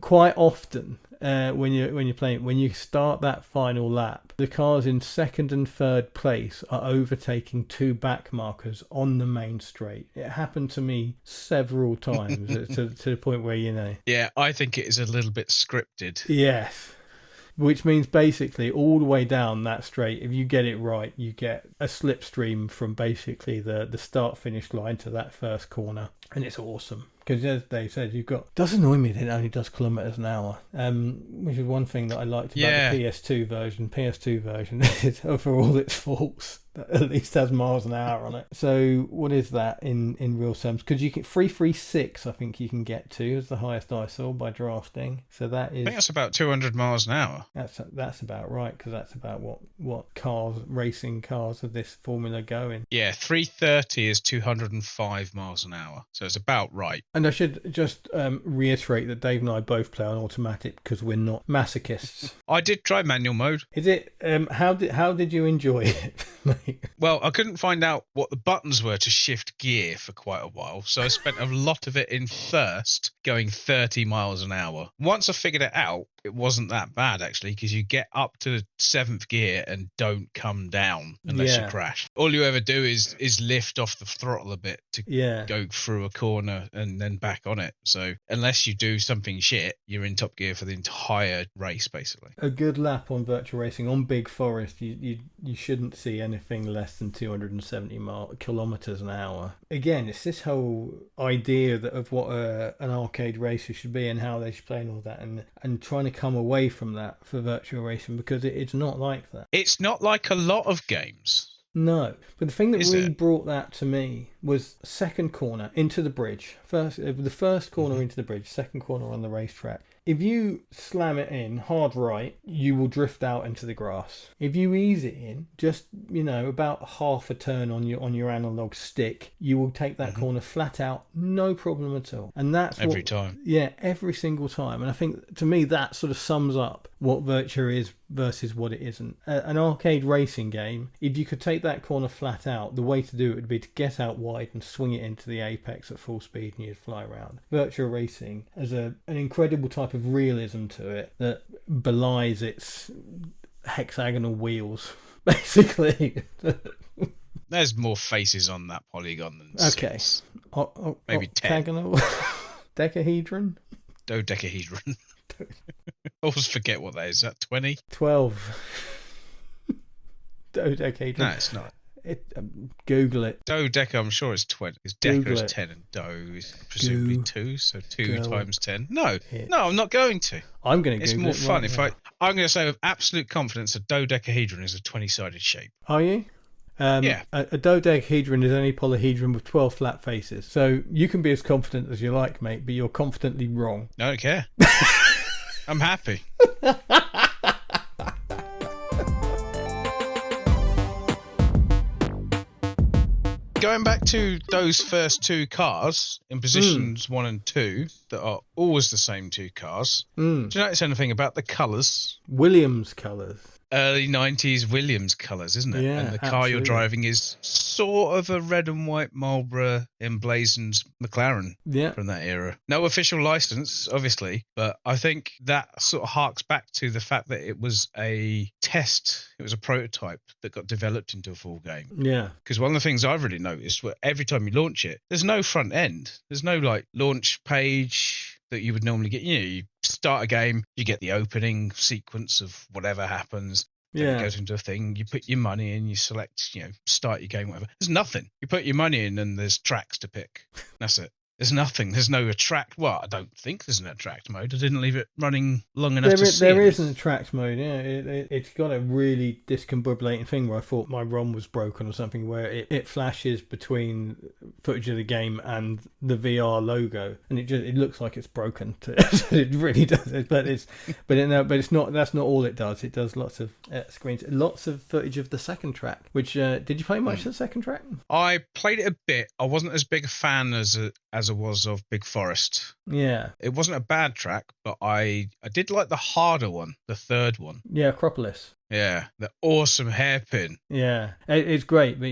quite often. when you're playing. When you start that final lap, the cars in second and third place are overtaking 2 back markers on the main straight. It happened to me several times to the point where, you know. Yeah, I think it is a little bit scripted. Yes. Which means basically all the way down that straight, if you get it right, you get a slipstream from basically the start-finish line to that first corner. And it's awesome. Because as Dave said, you've got... Does annoy me that it only does kilometres an hour. Which is one thing that I liked about the PS2 version. PS2 version, is, for all its faults, at least has miles an hour on it. So what is that in real terms? Because you can 336, I think you can get to, is the highest I saw by drafting. So that is... I think that's about 200 miles an hour. That's about right, because that's about what racing cars of this formula go in. Yeah, 330 is 205 miles an hour. So it's about right. And I should just reiterate that Dave and I both play on automatic because we're not masochists. I did try manual mode. Is it? How did you enjoy it? Well, I couldn't find out what the buttons were to shift gear for quite a while, so I spent a lot of it in first, going 30 miles an hour. Once I figured it out, it wasn't that bad actually, because you get up to 7th gear and don't come down unless you crash. All you ever do is lift off the throttle a bit to go through a corner and then back on it. So unless you do something shit, you're in top gear for the entire race basically. A good lap on Virtua Racing on Big Forest, you shouldn't see anything less than 270 kilometers an hour. Again, it's this whole idea of what an arcade racer should be and how they should play and all that, and trying to come away from that for Virtua Racing, because it's not like that. It's not like a lot of games. No, but the thing that really brought that to me was second corner into the bridge. The first corner into the bridge, second corner on the racetrack. If you slam it in hard right, you will drift out into the grass. If you ease it in, just about half a turn on your analog stick, you will take that corner flat out, no problem at all. And that's every time. Yeah, every single time. And I think to me that sort of sums up what Virtua is versus what it isn't. An arcade racing game, if you could take that corner flat out, the way to do it would be to get out wide and swing it into the apex at full speed and you'd fly around. Virtua Racing has an incredible type of realism to it that belies its hexagonal wheels, basically. There's more faces on that polygon than six. Maybe 10. Decahedron? Dodecahedron. I always forget what that is. Is that 20? 12. Dodecahedron. No, it's not. Google it. Dodeca, I'm sure it's 20. Because deca is 10 and do is presumably 2, so 2 times 10. No, I'm not going to. I'm going to Google it. It's more fun if I'm going to say with absolute confidence a dodecahedron is a 20-sided shape. Are you? Yeah. A dodecahedron is any polyhedron with 12 flat faces. So you can be as confident as you like, mate, but you're confidently wrong. I don't care. I'm happy. Going back to those first 2 cars in positions 1 and 2 that are always the same 2 cars, do you notice anything about the colours? Williams colours. Early 90s Williams colours, isn't it? Yeah, and the car you're driving is sort of a red and white Marlboro emblazoned McLaren from that era. No official license, obviously, but I think that sort of harks back to the fact that it was a test. It was a prototype that got developed into a full game. Yeah. Because one of the things I've really noticed, every time you launch it, there's no front end. There's no launch page that you would normally get. You start a game, you get the opening sequence of whatever happens. Then it goes into a thing. You put your money in, you select, start your game, whatever. There's nothing. You put your money in and there's tracks to pick. That's it. There's nothing. There's no attract. Well, I don't think there's an attract mode. I didn't leave it running long enough to see There is an attract mode, yeah. It's got a really discombobulating thing where I thought my ROM was broken or something, where it flashes between footage of the game and the VR logo, and it looks like it's broken. It really does. But it's not. That's not all it does. It does lots of screens, lots of footage of the second track. Which did you play much of the second track? I played it a bit. I wasn't as big a fan as it was of Big Forest. Yeah. It wasn't a bad track, but I did like the harder one, the third one. Yeah, Acropolis. Yeah, the awesome hairpin. Yeah, it's great, but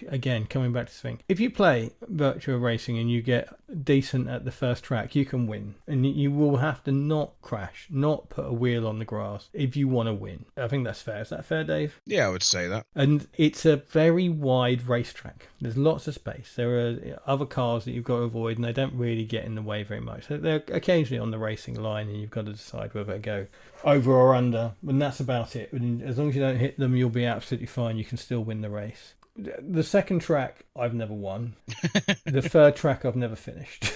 again, coming back to the thing, if you play Virtua Racing and you get decent at the first track, you can win. And you will have to not crash, not put a wheel on the grass if you want to win. I think that's fair. Is that fair, Dave? Yeah, I would say that. And it's a very wide racetrack. There's lots of space. There are other cars that you've got to avoid, and they don't really get in the way very much. So they're occasionally on the racing line, and you've got to decide whether to go over or under. And that's about it. And as long as you don't hit them, you'll be absolutely fine. You can still win the race. The second track, I've never won. The third track, I've never finished.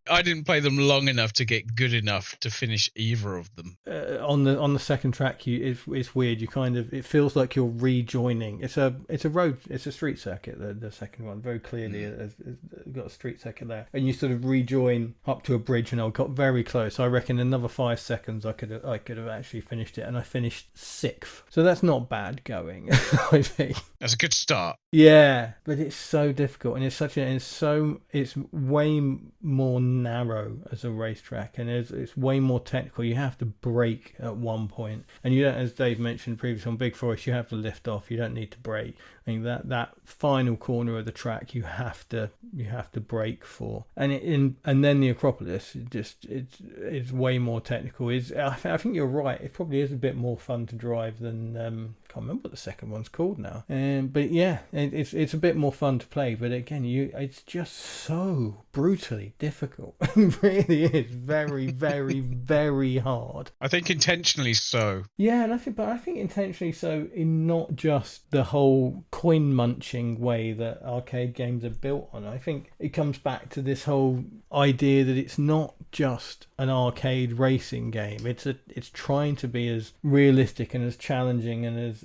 I didn't play them long enough to get good enough to finish either of them. On the second track, it's weird. It feels like you're rejoining. It's a road. It's a street circuit. The second one very clearly has got a street circuit there, and you sort of rejoin up to a bridge. And I got very close. I reckon another 5 seconds I could have actually finished it, and I finished 6th. So that's not bad going. I think that's a good start. Yeah, but it's so difficult, and it's way more narrow as a racetrack, and it's way more technical. You have to brake at one point, and you don't, as Dave mentioned previously on Big Forest, you have to lift off. You don't need to brake. I think that final corner of the track you have to brake for, and then the Acropolis it's way more technical. I think you're right. It probably is a bit more fun to drive than can't remember what the second one's called now. But yeah, it's a bit more fun to play. But again, it's just so brutally difficult. It really is very, very, very hard. I think intentionally so. Yeah, and I think intentionally so in not just the whole coin munching way that arcade games are built on. I think it comes back to this whole idea that it's not just an arcade racing game. It's trying to be as realistic and as challenging and as,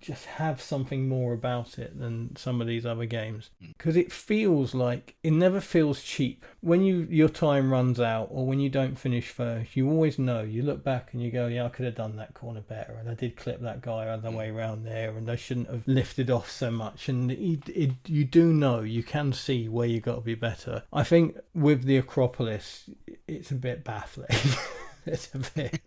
just have something more about it than some of these other games. Because it feels like it never feels cheap. When your time runs out or when you don't finish first, you always know. You look back and you go, yeah, I could have done that corner better, and I did clip that guy on the way around there, and I shouldn't have lifted off so much. And you do know, you can see where you got to be better. I think with the Acropolis, it's a bit baffling. It's a bit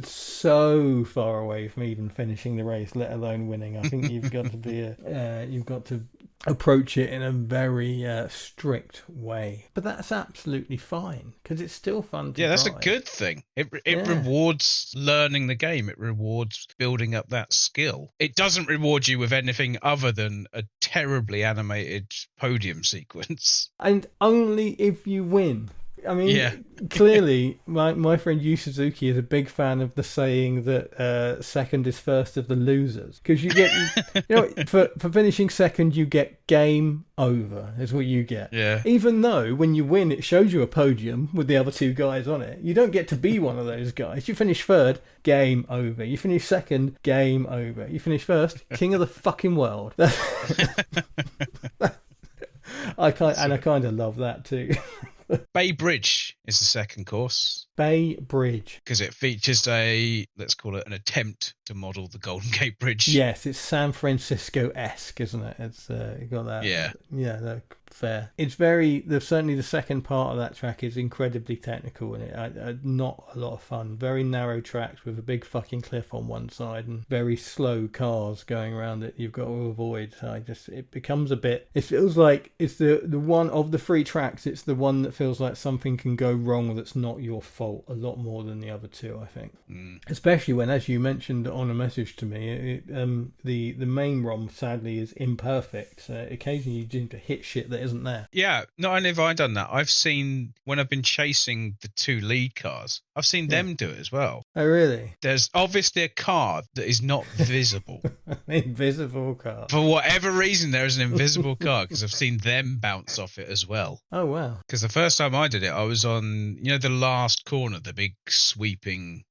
so far away from even finishing the race, let alone winning. I think you've got to approach it in a very strict way, but that's absolutely fine because it's still fun to that's drive. A good thing. It rewards learning the game. It rewards building up that skill. It doesn't reward you with anything other than a terribly animated podium sequence, and only if you win. I mean, clearly, my friend Yu Suzuki is a big fan of the saying that second is first of the losers. Because you get, for finishing second, you get game over, is what you get. Yeah. Even though when you win, it shows you a podium with the other two guys on it. You don't get to be one of those guys. You finish third, game over. You finish second, game over. You finish first, king of the fucking world. I kind of love that too. Bay Bridge is the second course. Bay Bridge. Because it features let's call it an attempt to model the Golden Gate Bridge. Yes, it's San Francisco-esque, isn't it? It's got that. Yeah. Yeah, fair. It's certainly the second part of that track is incredibly technical and not a lot of fun. Very narrow tracks with a big fucking cliff on one side and very slow cars going around it you've got to avoid. So it becomes a bit, it feels like it's the one of the 3 tracks, it's the one that feels like something can go wrong that's not your fault a lot more than the other 2, I think. Especially when, as you mentioned on a message to me, the main ROM sadly is imperfect. Occasionally you seem to hit shit that isn't there. Yeah, not only have I done that, I've seen, when I've been chasing the 2 lead cars, I've seen them do it as well. Oh, really? There's obviously a car that is not visible. An invisible car. For whatever reason, there is an invisible car, because I've seen them bounce off it as well. Oh, wow. Because the first time I did it, I was on, the last corner, the big sweeping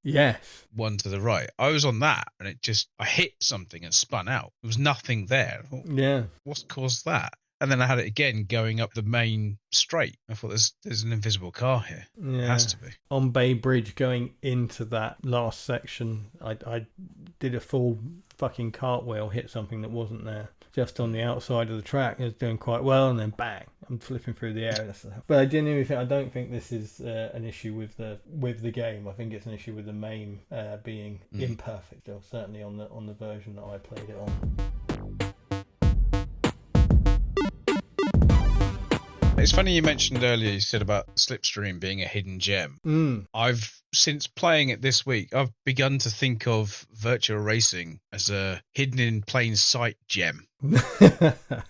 one to the right. I was on that, and I hit something and spun out. There was nothing there. I thought, yeah. What's caused that? And then I had it again going up the main straight. I thought there's an invisible car here. Yeah. It has to be. On Bay Bridge going into that last section, I did a full fucking cartwheel, hit something that wasn't there. Just on the outside of the track, it was doing quite well, and then bang, I'm flipping through the air. But I don't think this is an issue with the game. I think it's an issue with the main being imperfect. Still, certainly on the version that I played it on. It's funny you mentioned earlier, you said about Slipstream being a hidden gem. I've, since playing it this week, I've begun to think of Virtua Racing as a hidden in plain sight gem.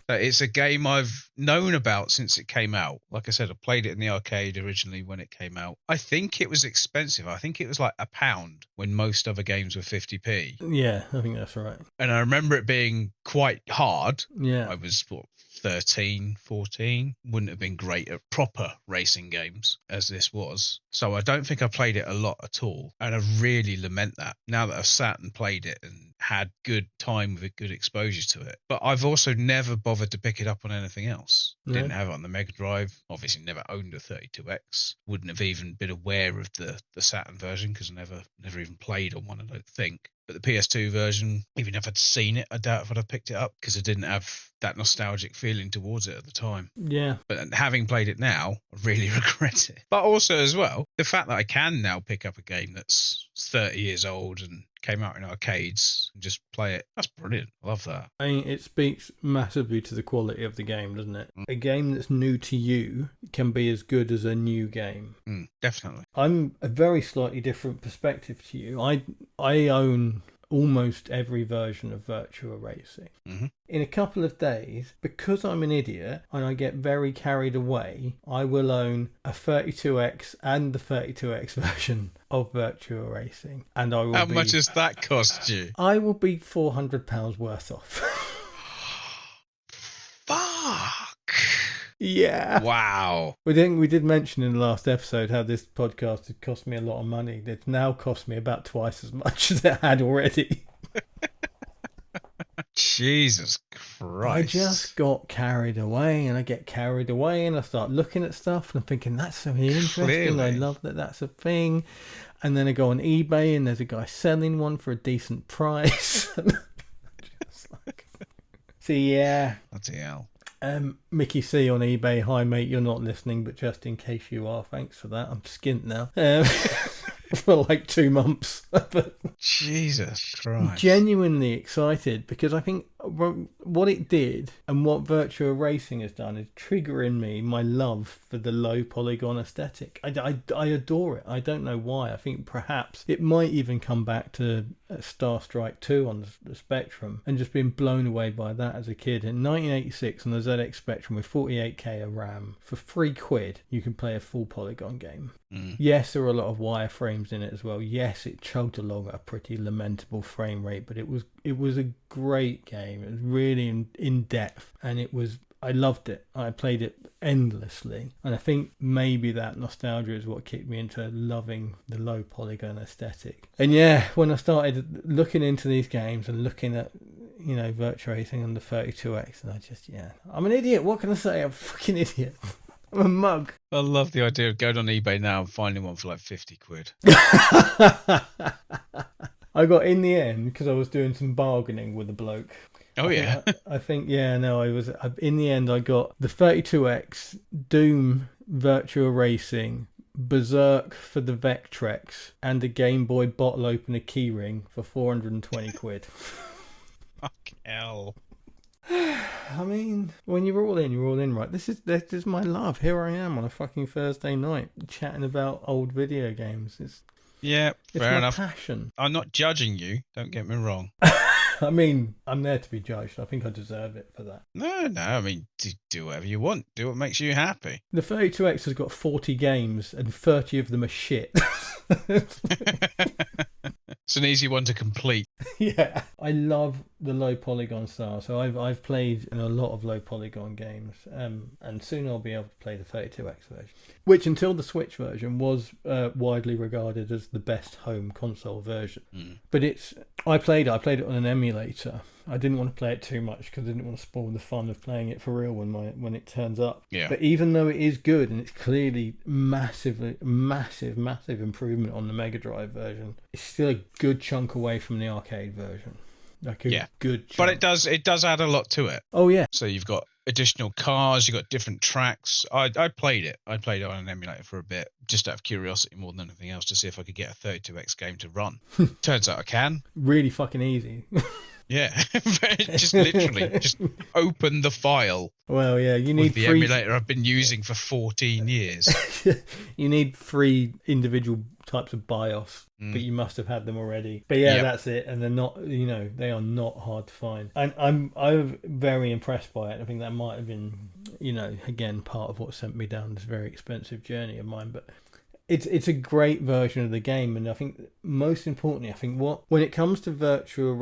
It's a game I've known about since it came out. Like I said, I played it in the arcade originally when it came out. I think it was expensive. I think it was like £1 when most other games were 50p. Yeah, I think that's right. And I remember it being quite hard. Yeah. I was, 13, 14. Wouldn't have been great at proper racing games as this was. So I don't think I played it a lot at all. And I really lament that now that I've sat and played it and had good time with it, good exposure to it. But I've also never bothered to pick it up on anything else. No. Didn't have it on the Mega Drive. Obviously never owned a 32X. Wouldn't have even been aware of the Saturn version because I never even played on one, I don't think. But the PS2 version, even if I'd seen it, I doubt if I'd have picked it up because I didn't have that nostalgic feeling towards it at the time. Yeah. But having played it now, I really regret it. But also as well, the fact that I can now pick up a game that's 30 years old and came out in arcades and just play it, that's brilliant. I love that. I mean, it speaks massively to the quality of the game, doesn't it? A game that's new to you can be as good as a new game. Definitely. I'm a very slightly different perspective to you. I own almost every version of Virtua Racing. In a couple of days, because I'm an idiot and I get very carried away, I will own a 32X and the 32X version of Virtua Racing. And I will How much does that cost you? I will be £400 worth off. Fuck. Yeah. Wow. We did mention in the last episode how this podcast had cost me a lot of money. It's now cost me about twice as much as it had already. Jesus Christ. I just got carried away, and I get carried away and I start looking at stuff and I'm thinking, that's so interesting. Clearly. I love that that's a thing. And then I go on eBay and there's a guy selling one for a decent price. Just like... So yeah. Bloody hell. Mickey C on eBay. Hi mate, you're not listening, but just in case you are, thanks for that. I'm skint now. For like 2 months. But Jesus Christ. genuinely excited because I think what it did and what Virtua Racing has done is trigger in me my love for the low polygon aesthetic. I adore it. I don't know why. I think perhaps it might even come back to Star Strike 2 on the Spectrum and just being blown away by that as a kid. In 1986 on the ZX Spectrum with 48k of RAM for £3 you can play a full polygon game. Yes, there were a lot of wireframes in it as well. Yes, it chugged along at a pretty lamentable frame rate, but it was a great game. It was really in depth, and I loved it. I played it endlessly, and I think maybe that nostalgia is what kicked me into loving the low polygon aesthetic. And yeah, when I started looking into these games and looking at Virtua Racing on the 32X, and I'm an idiot. What can I say? I'm a fucking idiot. I'm a mug. I love the idea of going on eBay now and finding one for like £50. I got in the end because I was doing some bargaining with a bloke. Oh, yeah. I think in the end I got the 32X, Doom, Virtua Racing, Berserk for the Vectrex, and a Game Boy bottle opener keyring for £420. Fuck hell. I mean, when you're all in, right? This is my love. Here I am on a fucking Thursday night chatting about old video games. It's fair enough. Passion. I'm not judging you. Don't get me wrong. I mean, I'm there to be judged. I think I deserve it for that. No. I mean, do whatever you want. Do what makes you happy. The 32X has got 40 games and 30 of them are shit. It's an easy one to complete. Yeah, I love the low polygon style. So I've played in a lot of low polygon games, and soon I'll be able to play the 32X version, which until the Switch version was widely regarded as the best home console version. But I played it on an emulator. I didn't want to play it too much because I didn't want to spoil the fun of playing it for real when it turns up. Yeah. But even though it is good and it's clearly massive improvement on the Mega Drive version, it's still a good chunk away from the arcade version. Like a good chunk. But it does add a lot to it. Oh yeah. So you've got additional cars, you've got different tracks. I played it. I played it on an emulator for a bit, just out of curiosity more than anything else, to see if I could get a 32X game to run. Turns out I can. Really fucking easy. Yeah, just literally, just open the file Well, yeah, you with need the emulator I've been using for 14 years. You need 3 individual types of BIOS, but you must have had them already. But yeah, that's it. And they're not, they are not hard to find. And I'm very impressed by it. I think that might have been, again, part of what sent me down this very expensive journey of mine. But it's a great version of the game, and I think most importantly, when it comes to Virtua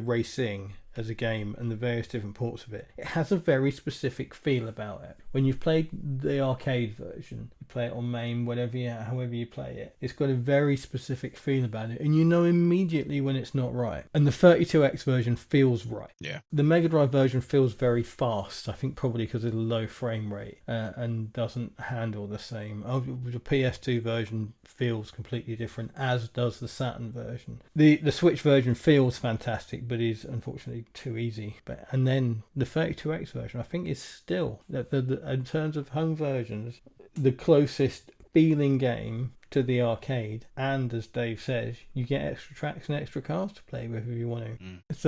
Racing as a game and the various different ports of it has a very specific feel about it. When you've played the arcade version, you play it on MAME, however you play it, it's got a very specific feel about it, and you know immediately when it's not right. And the 32X version feels right. Yeah. The Mega Drive version feels very fast, I think probably because of the low frame rate, and doesn't handle the same. The PS2 version feels completely different, as does the Saturn version. The Switch version feels fantastic, but is unfortunately too easy. And then the 32X version, I think, is still, in terms of home versions, the closest feeling game to the arcade. And as Dave says, you get extra tracks and extra cars to play with if you want to. It's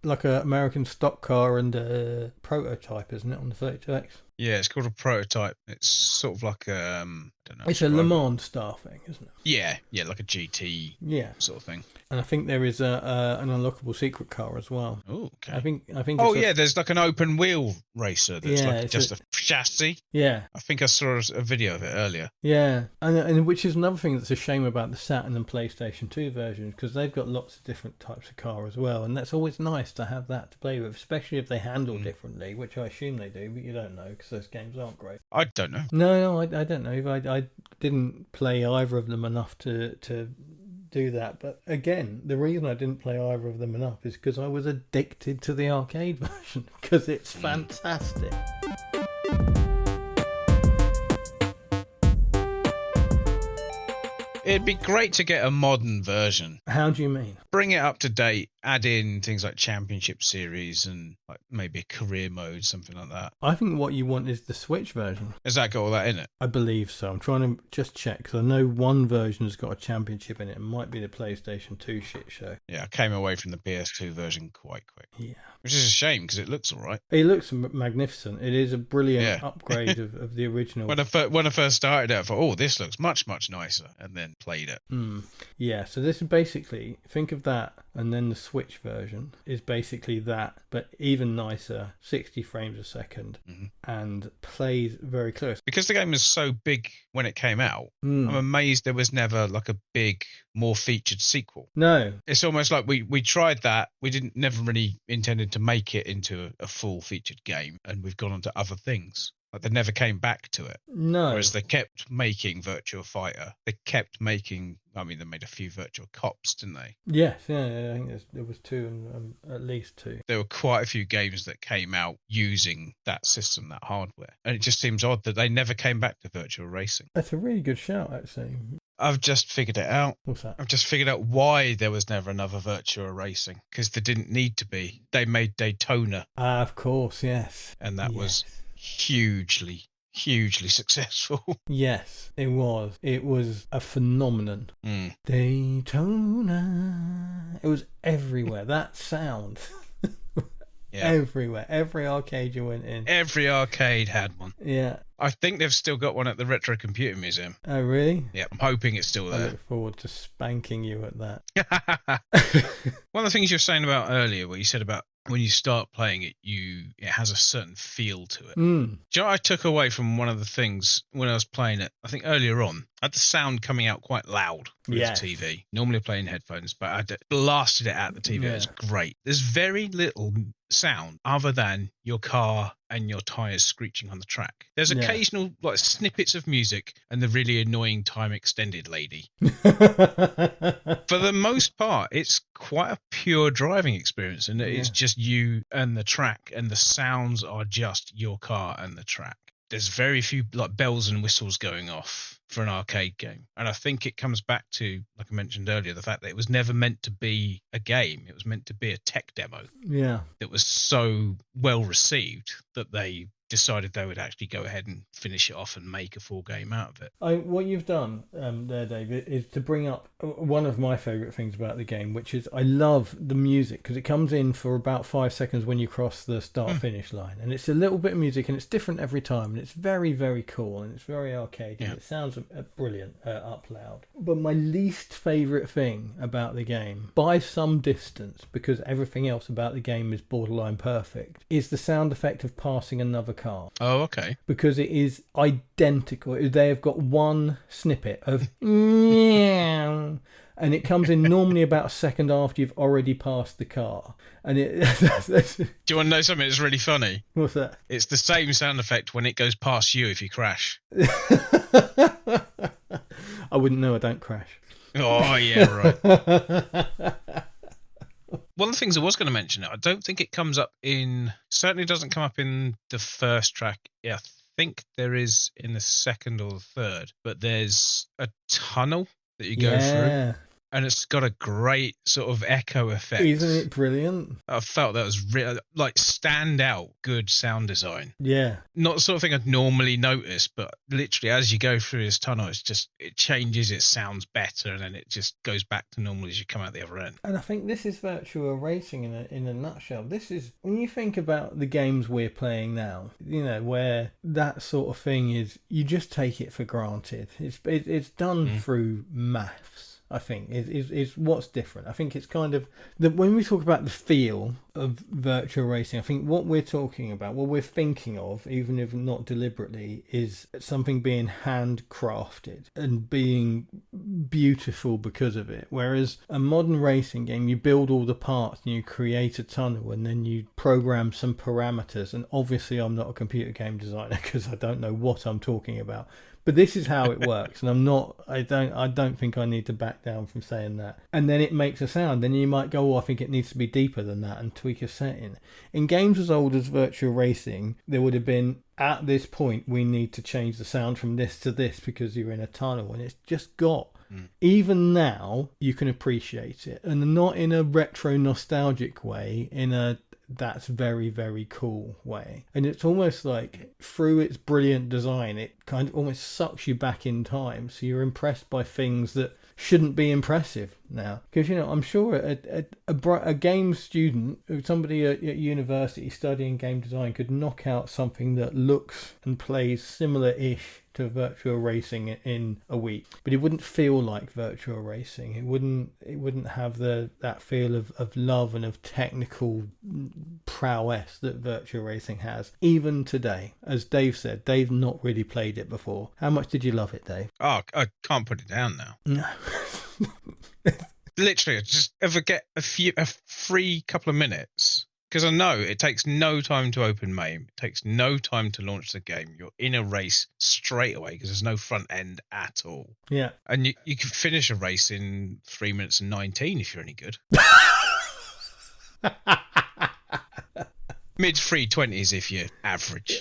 like an American stock car and a prototype, isn't it, on the 32X? Yeah, it's called a prototype. It's sort of like I don't know. It's a Le Mans style thing, isn't it? Yeah, like a GT sort of thing. And I think there is an unlockable secret car as well. Oh, okay. I think. There's like an open wheel racer that's like just a chassis. Yeah. I think I saw a video of it earlier. Yeah, and which is another thing that's a shame about the Saturn and PlayStation 2 versions, because they've got lots of different types of car as well, and that's always nice to have that to play with, especially if they handle differently, which I assume they do, but you don't know because those games aren't great. I don't know. No, I don't know. I didn't play either of them enough to do that. But again, the reason I didn't play either of them enough is because I was addicted to the arcade version, because it's fantastic. It'd be great to get a modern version. How do you mean? Bring it up to date, add in things like Championship Series and like maybe a career mode, something like that. I think what you want is the Switch version. Has that got all that in it? I believe so. I'm trying to just check, because I know one version has got a championship in it. It might be the PlayStation 2 shit show. Yeah, I came away from the PS2 version quite quick. Yeah. Which is a shame, because it looks all right. It looks magnificent. It is a brilliant upgrade of the original. When I first started it, I thought, this looks much, much nicer, and then played it. Yeah, so this is basically, think of that, and then the Switch version is basically that, but even nicer, 60 frames a second, and plays very close. Because the game was so big when it came out, I'm amazed there was never like a big, more featured sequel. No. It's almost like we tried that, we never really intended to make it into a full featured game, and we've gone on to other things. Like they never came back to it. No. Whereas they kept making Virtua Fighter. They kept making, they made a few Virtua Cops, didn't they? Yes, yeah, I think there was 2, and at least 2. There were quite a few games that came out using that system, that hardware. And it just seems odd that they never came back to Virtua Racing. That's a really good shout, actually. I've just figured it out. What's that? I've just figured out why there was never another Virtua Racing. Because there didn't need to be. They made Daytona. Of course, yes. And that was hugely successful. Yes, it was. It was a phenomenon. Daytona. It was everywhere. That sound. Everywhere. Every arcade you went in. Every arcade had one. Yeah. I think they've still got one at the Retro Computer Museum. Oh, really? Yeah, I'm hoping it's still there. I look forward to spanking you at that. One of the things you were saying about earlier, where you said about when you start playing it, it has a certain feel to it. Do you know what I took away from one of the things when I was playing it? I think earlier on, I had the sound coming out quite loud with the TV. Normally I play in headphones, but I blasted it at the TV. It was great. There's very little sound other than your car and your tyres screeching on the track. There's occasional like snippets of music and the really annoying time extended lady. For the most part, it's quite a pure driving experience, and it's just you and the track, and the sounds are just your car and the track. There's very few like bells and whistles going off for an arcade game. And I think it comes back to, like I mentioned earlier, the fact that it was never meant to be a game. It was meant to be a tech demo. Yeah. That was so well received that they decided they would actually go ahead and finish it off and make a full game out of it. What you've done there, David, is to bring up one of my favourite things about the game, which is I love the music, because it comes in for about 5 seconds when you cross the start-finish line, and it's a little bit of music, and it's different every time, and it's very, very cool, and it's very arcade, and it sounds brilliant up loud. But my least favourite thing about the game, by some distance, because everything else about the game is borderline perfect, is the sound effect of passing another car. Oh, okay. Because it is identical. They have got one snippet of meow, and it comes in normally about a second after you've already passed the car. And it. Do you want to know something that's really funny? What's that? It's the same sound effect when it goes past you if you crash. I wouldn't know. I don't crash. Oh, yeah, right. One of the things I was going to mention, I don't think it comes up certainly doesn't come up in the first track. Yeah, I think there is in the second or the third, but there's a tunnel that you go through. And it's got a great sort of echo effect. Isn't it brilliant? I felt that was like standout good sound design. Yeah. Not the sort of thing I'd normally notice, but literally as you go through this tunnel, it changes, it sounds better, and then it just goes back to normal as you come out the other end. And I think this is Virtua Racing in a nutshell. This is, when you think about the games we're playing now, where that sort of thing is, you just take it for granted. It's done through maths. I think is what's different. I think it's kind of when we talk about the feel of Virtua Racing, I think what we're talking about, what we're thinking of, even if not deliberately, is something being handcrafted and being beautiful because of it. Whereas a modern racing game, you build all the parts and you create a tunnel and then you program some parameters. And obviously, I'm not a computer game designer because I don't know what I'm talking about. But this is how it works, and I don't think I need to back down from saying that. And then it makes a sound. Then you might go, I think it needs to be deeper than that, and tweak a setting. In games as old as Virtua Racing, there would have been, at this point, we need to change the sound from this to this because you're in a tunnel, and it's just got. Even now, you can appreciate it, and not in a retro nostalgic way, in a that's very, very cool way. And it's almost like through its brilliant design, it kind of almost sucks you back in time, so you're impressed by things that shouldn't be impressive now. Because I'm sure a game student, somebody at university studying game design, could knock out something that looks and plays similar-ish to Virtua Racing in a week, but it wouldn't feel like Virtua Racing. It wouldn't have that feel of love and of technical prowess that Virtua Racing has even today. As Dave said, Dave's not really played it before. How much did you love it, Dave? Oh, I can't put it down now. No. Literally, just ever get a free couple of minutes. Because I know it takes no time to open MAME. It takes no time to launch the game. You're in a race straight away because there's no front end at all. Yeah. And you can finish a race in 3 minutes and 19 if you're any good. Mid 320s if you're average.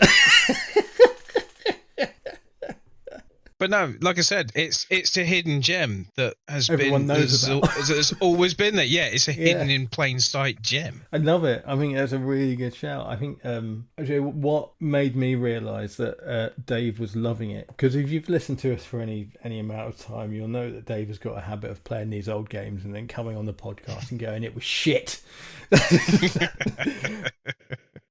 But no, like I said, it's a hidden gem that Everyone knows about. Has always been there. Yeah, it's a hidden in plain sight gem. I love it. I think that's a really good shout. I think actually what made me realise that Dave was loving it, because if you've listened to us for any amount of time, you'll know that Dave has got a habit of playing these old games and then coming on the podcast and going, "It was shit."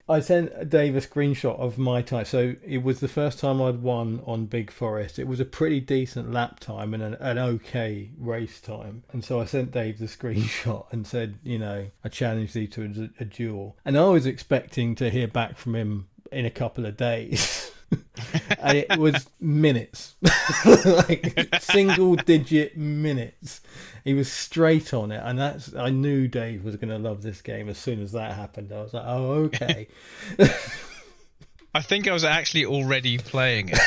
I sent Dave a screenshot of my time. So it was the first time I'd won on Big Forest. It was a pretty decent lap time and an okay race time. And so I sent Dave the screenshot and said, I challenged you to a duel. And I was expecting to hear back from him in a couple of days. And it was minutes. Like single digit minutes. He was straight on it, and I knew Dave was going to love this game as soon as that happened. I was like, oh, okay. I think I was actually already playing it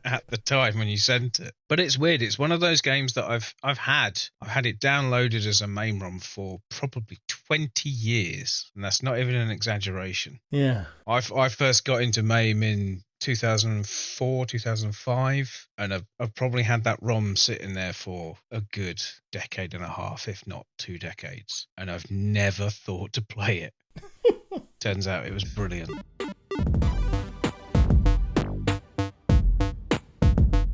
at the time when you sent it. But it's weird. It's one of those games that I've had it downloaded as a main ROM for probably 20 years, and that's not even an exaggeration. Yeah. I first got into MAME in 2004, 2005, and I've probably had that ROM sitting there for a good decade and a half, if not 2 decades, and I've never thought to play it. Turns out it was brilliant.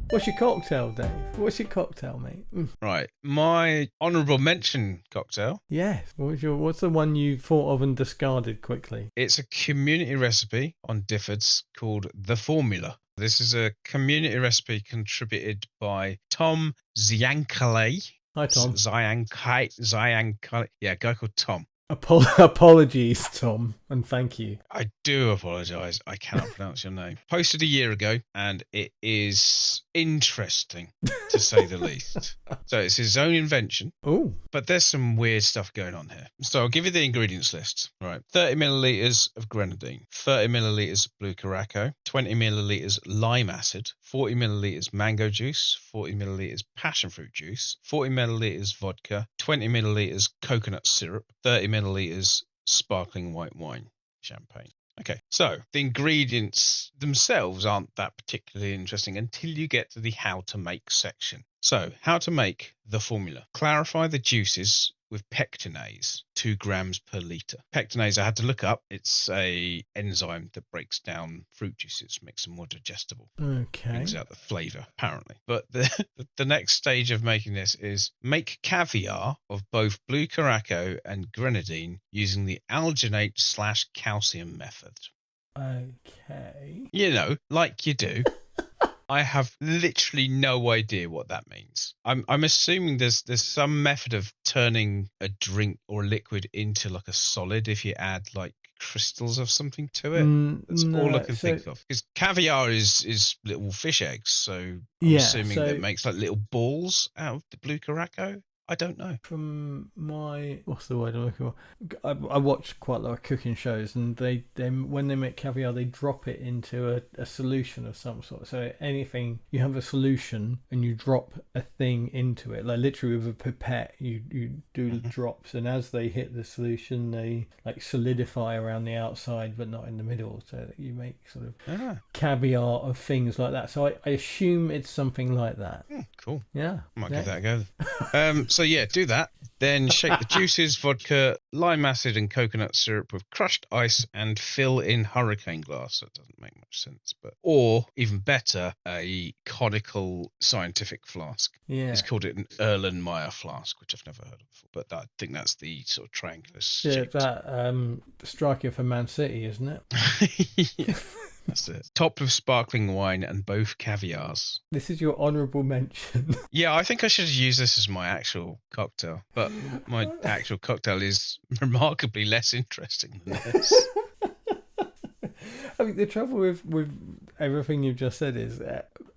What's your cocktail, Dave? What's your cocktail, mate? Right, my honourable mention cocktail. Yes. What's the one you thought of and discarded quickly? It's a community recipe on Difford's called The Formula. This is a community recipe contributed by Tom Ziankale. Hi, Tom. Ziankale. Yeah, a guy called Tom. Apologies, Tom, and thank you. I do apologise. I cannot pronounce your name. Posted a year ago, and it is interesting, to say the least. So it's his own invention. Oh. But there's some weird stuff going on here. So I'll give you the ingredients list. Right. 30 millilitres of grenadine, 30 millilitres blue curaçao, 20 millilitres lime acid, 40 millilitres mango juice, 40 millilitres passion fruit juice, 40 millilitres vodka, 20 millilitres coconut syrup, 30 millilitres sparkling white wine, champagne. Okay, so the ingredients themselves aren't that particularly interesting until you get to the how to make section. So, how to make the formula. Clarify the juices with pectinase, 2 grams per litre. Pectinase, I had to look up. It's a enzyme that breaks down fruit juices, makes them more digestible. Okay. Brings out the flavour, apparently. But the next stage of making this is make caviar of both blue curaçao and grenadine using the alginate/calcium method. Okay. You know, like you do. I have literally no idea what that means. I'm assuming there's some method of turning a drink or liquid into like a solid if you add like crystals of something to it. That's all I can think of. Because caviar is little fish eggs, so I'm assuming that makes like little balls out of the blue curaçao. I don't know. From what's the word I'm looking for? I watch quite a lot of cooking shows, and they when they make caviar, they drop it into a solution of some sort. So anything, you have a solution and you drop a thing into it, like literally with a pipette, you do drops, and as they hit the solution, they like solidify around the outside, but not in the middle, so that you make sort of caviar of things like that. So I assume it's something like that. Cool. Yeah. Might give that a go. So yeah, do that. Then shake the juices, vodka, lime acid and coconut syrup with crushed ice and fill in hurricane glass. That doesn't make much sense, or even better, a conical scientific flask. Yeah. He's called it an Erlenmeyer flask, which I've never heard of before. But I think that's the sort of triangular shape. Yeah, that striker for Man City, isn't it? Yeah. That's it. Topped with sparkling wine and both caviars. This is your honourable mention. Yeah, I think I should use this as my actual cocktail. But my actual cocktail is remarkably less interesting than this. I mean, the trouble with everything you've just said is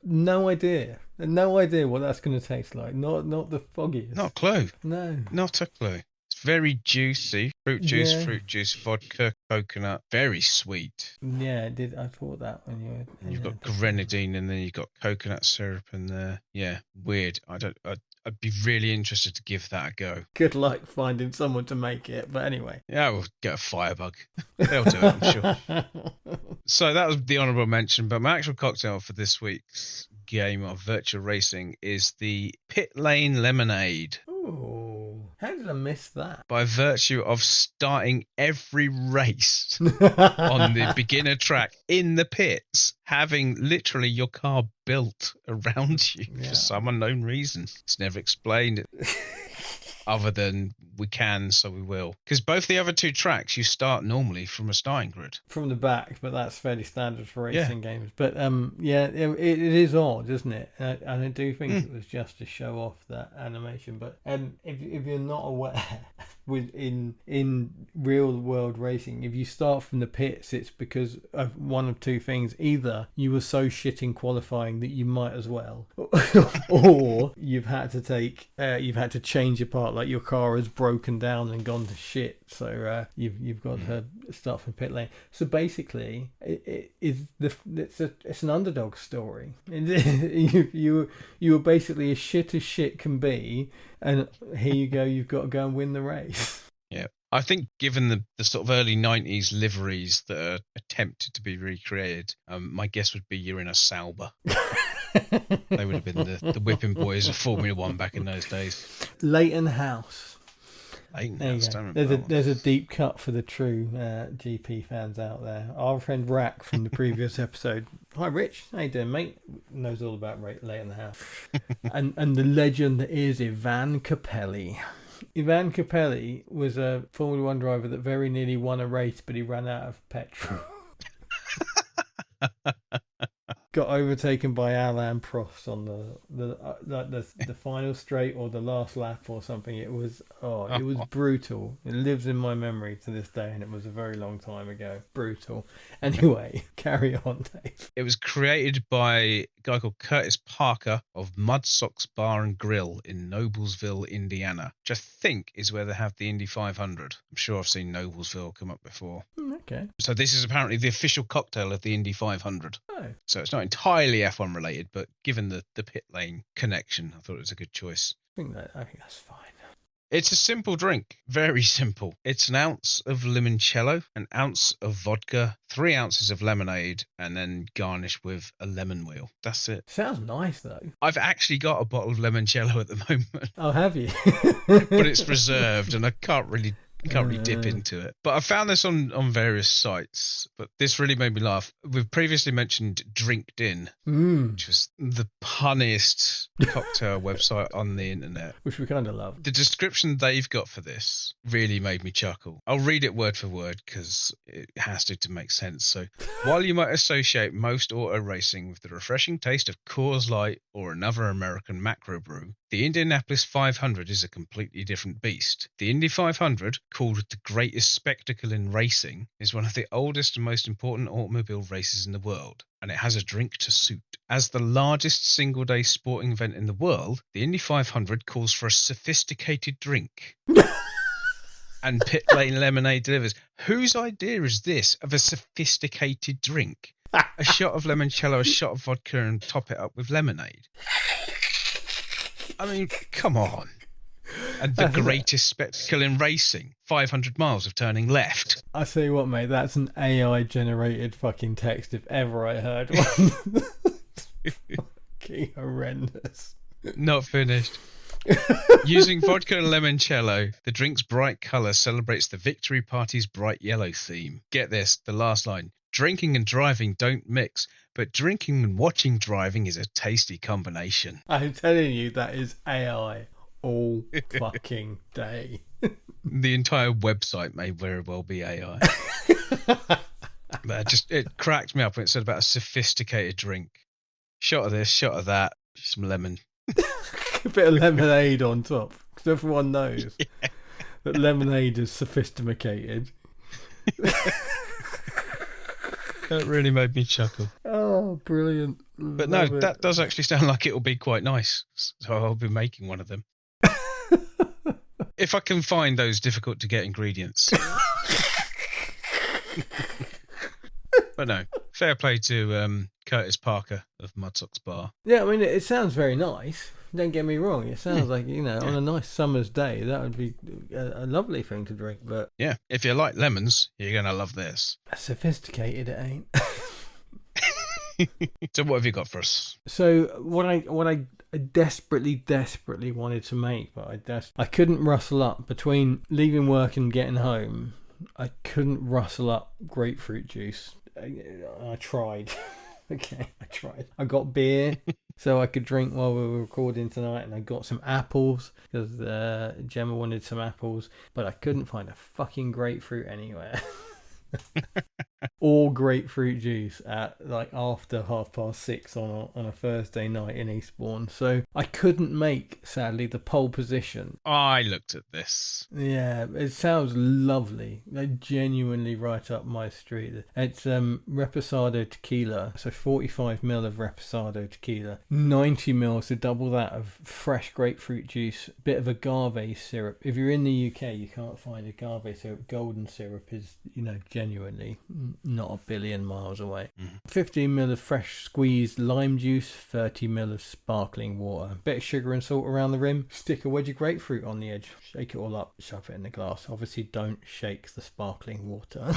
no idea what that's going to taste like. Not the foggiest. Not a clue. No. Not a clue. Very juicy. Fruit juice, vodka, coconut. Very sweet. Yeah, I thought that when you were... You've got grenadine and then you've got coconut syrup in there. Yeah, weird. I'd be really interested to give that a go. Good luck finding someone to make it, but anyway. Yeah, we'll get a firebug. They'll do it, I'm sure. So that was the honourable mention, but my actual cocktail for this week's game of Virtua Racing is the Pit Lane Lemonade. Ooh, how did I miss that? By virtue of starting every race on the beginner track in the pits, having literally your car built around you for some unknown reason. It's never explained other than we can, so we will. Because both the other two tracks, you start normally from a starting grid. From the back, but that's fairly standard for racing games. But it is odd, isn't it? And I do think it was just to show off that animation. But if you're not aware, in real world racing, if you start from the pits, it's because of one of two things. Either you were so shit in qualifying that you might as well, or you've had to change your part, like your car has broken down and gone to shit, so you've got to start from pit lane. So basically, it's an underdog story. You were basically as shit can be, and here you go. You've got to go and win the race. Yeah. I think given the sort of early 90s liveries that are attempted to be recreated, my guess would be you're in a Sauber. They would have been the whipping boys of Formula One back in those days. Leighton House. Late There now, you go. don't remember that one. There's a deep cut for the true GP fans out there. Our friend Rack from the previous episode. Hi, Rich. How you doing, mate? Knows all about Late in the House. and the legend that is Ivan Capelli. Ivan Capelli was a Formula One driver that very nearly won a race, but he ran out of petrol. Got overtaken by Alain Prost on the final straight or the last lap or something. It was brutal. It lives in my memory to this day, and it was a very long time ago. Brutal. Anyway, carry on, Dave. It was created by a guy called Curtis Parker of Mud Socks Bar and Grill in Noblesville, Indiana, which I think is where they have the Indy 500. I'm sure I've seen Noblesville come up before. Okay. So this is apparently the official cocktail of the Indy 500. Oh. So it's not entirely F1 related, but given the pit lane connection, I thought it was a good choice. I think that's fine. It's a simple drink, very simple. It's an ounce of limoncello, an ounce of vodka, 3 ounces of lemonade, and then garnish with a lemon wheel. That's it. Sounds nice though. I've actually got a bottle of limoncello at the moment. Oh, have you? But it's reserved, and I can't really dip into it. But I found this on various sites, but this really made me laugh. We've previously mentioned Drinked-In, which was the punniest cocktail website on the internet. Which we kind of love. The description they've got for this really made me chuckle. I'll read it word for word because it has to make sense. So, while you might associate most auto racing with the refreshing taste of Coors Light or another American macro brew, the Indianapolis 500 is a completely different beast. The Indy 500, called the greatest spectacle in racing, is one of the oldest and most important automobile races in the world, and it has a drink to suit. As the largest single-day sporting event in the world, the Indy 500 calls for a sophisticated drink. And Pit Lane Lemonade delivers. Whose idea is this of a sophisticated drink? A shot of limoncello, a shot of vodka, and top it up with lemonade. I mean, come on. And the greatest spectacle in racing, 500 miles of turning left. I tell you what, mate, that's an AI-generated fucking text if ever I heard one. Fucking horrendous. Not finished. Using vodka and limoncello, the drink's bright colour celebrates the victory party's bright yellow theme. Get this, the last line. Drinking and driving don't mix, but drinking and watching driving is a tasty combination. I'm telling you, that is AI all fucking day. The entire website may very well be AI. But it cracked me up when it said about a sophisticated drink. Shot of this, shot of that, some lemon. A bit of lemonade on top, because everyone knows that lemonade is sophisticated. That really made me chuckle. Oh, brilliant. But no, that does actually sound like it'll be quite nice. So I'll be making one of them. If I can find those difficult to get ingredients. But no, fair play to Curtis Parker of Mudsox Bar. Yeah, I mean, it sounds very nice. Don't get me wrong. It sounds like, on a nice summer's day, that would be a lovely thing to drink. But yeah, if you like lemons, you're going to love this. Sophisticated, it ain't. So what have you got for us? So what I desperately wanted to make, but I couldn't rustle up between leaving work and getting home. I couldn't rustle up grapefruit juice. I tried. Okay, I tried. I got beer so I could drink while we were recording tonight, and I got some apples because Gemma wanted some apples, but I couldn't find a fucking grapefruit anywhere. Or grapefruit juice at after 6:30 on a Thursday night in Eastbourne. So I couldn't make, sadly, the pole position. I looked at this. Yeah, it sounds lovely. They're genuinely right up my street. It's Reposado tequila, so 45 ml of Reposado tequila, 90 ml, so double that of fresh grapefruit juice, bit of agave syrup. If you're in the UK, you can't find agave syrup. Golden syrup is, genuine. genuinely not a billion miles away. 15 ml of fresh squeezed lime juice, 30 ml of sparkling water, bit of sugar and salt around the rim, stick a wedge of grapefruit on the edge, shake it all up, shove it in the glass. Obviously don't shake the sparkling water.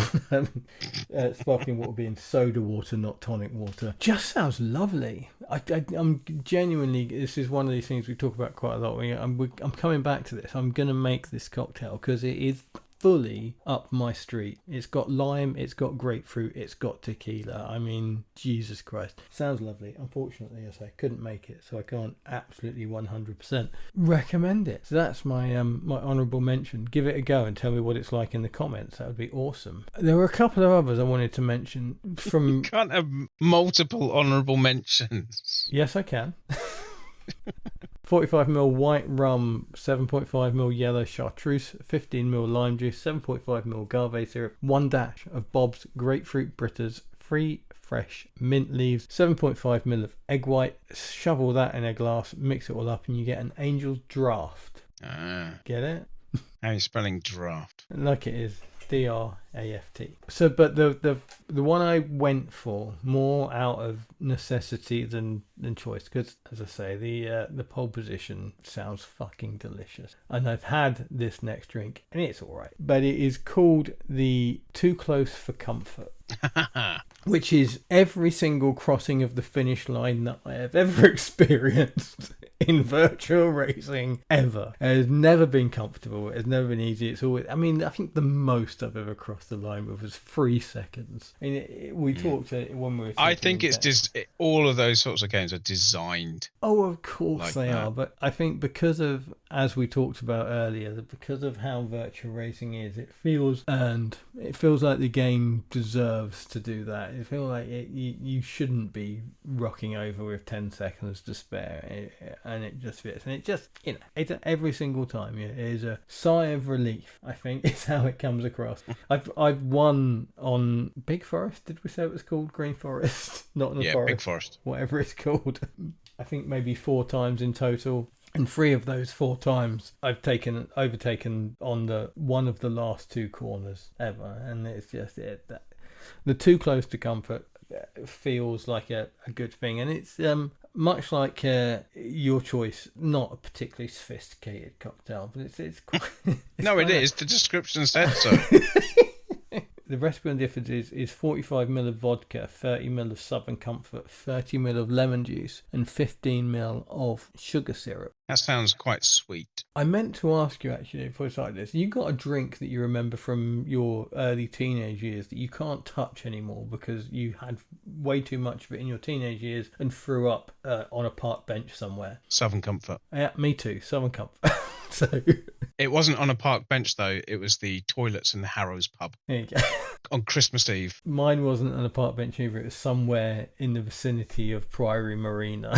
Sparkling water being soda water, not tonic water. Just sounds lovely. I'm genuinely, this is one of these things we talk about quite a lot. I'm coming back to this. I'm going to make this cocktail because it is fully up my street. It's got lime, it's got grapefruit, it's got tequila. I mean, Jesus Christ. Sounds lovely. Unfortunately, as I couldn't make it, so I can't absolutely 100% recommend it. So that's my my honourable mention. Give it a go and tell me what it's like in the comments. That would be awesome. There were a couple of others I wanted to mention from... You can't have multiple honourable mentions. Yes, I can. 45ml white rum, 7.5ml yellow chartreuse, 15ml lime juice, 7.5ml agave syrup, 1 dash of Bob's grapefruit bitters, 3 fresh mint leaves, 7.5ml of egg white. Shovel that in a glass, mix it all up, and you get an angel's draft. Get it? How are you spelling draft? Like it is. DRAFT. So, but the one I went for more out of necessity than choice, because as I say, the pole position sounds fucking delicious, and I've had this next drink and it's all right. But it is called the Too Close for Comfort. Which is every single crossing of the finish line that I have ever experienced in Virtua Racing ever. It has never been comfortable. It has never been easy. It's always, I mean, I think the most I've ever crossed the line with was 3 seconds. I mean, we talked when we were... I think it's just all of those sorts of games are designed. Oh, of course like they that. are. But I think because of, as we talked about earlier, because of how Virtua Racing is, it feels earned. It feels like the game deserves to do that. It feels like you shouldn't be rocking over with 10 seconds to spare, and it just fits. And it just, it's every single time. It is a sigh of relief, I think, is how it comes across. I've won on Big Forest. Did we say it was called Green Forest? Not in the forest. Big Forest. Whatever it's called. I think maybe 4 times in total. And 3 of those 4 times I've overtaken on one of the last 2 corners ever. And it's just the Too Close to Comfort feels like a good thing. And it's much like your choice, not a particularly sophisticated cocktail, but it's quite... No, it is. The description said so. The recipe on difference is 45ml of vodka, 30ml of Southern Comfort, 30ml of lemon juice, and 15ml of sugar syrup. That sounds quite sweet. I meant to ask you actually before I started this. You got a drink that you remember from your early teenage years that you can't touch anymore because you had way too much of it in your teenage years and threw up on a park bench somewhere. Southern Comfort. Yeah, me too. Southern Comfort. So it wasn't on a park bench though. It was the toilets in the Harrows pub. There you go. On Christmas Eve. Mine wasn't on a park bench either. It was somewhere in the vicinity of Priory Marina.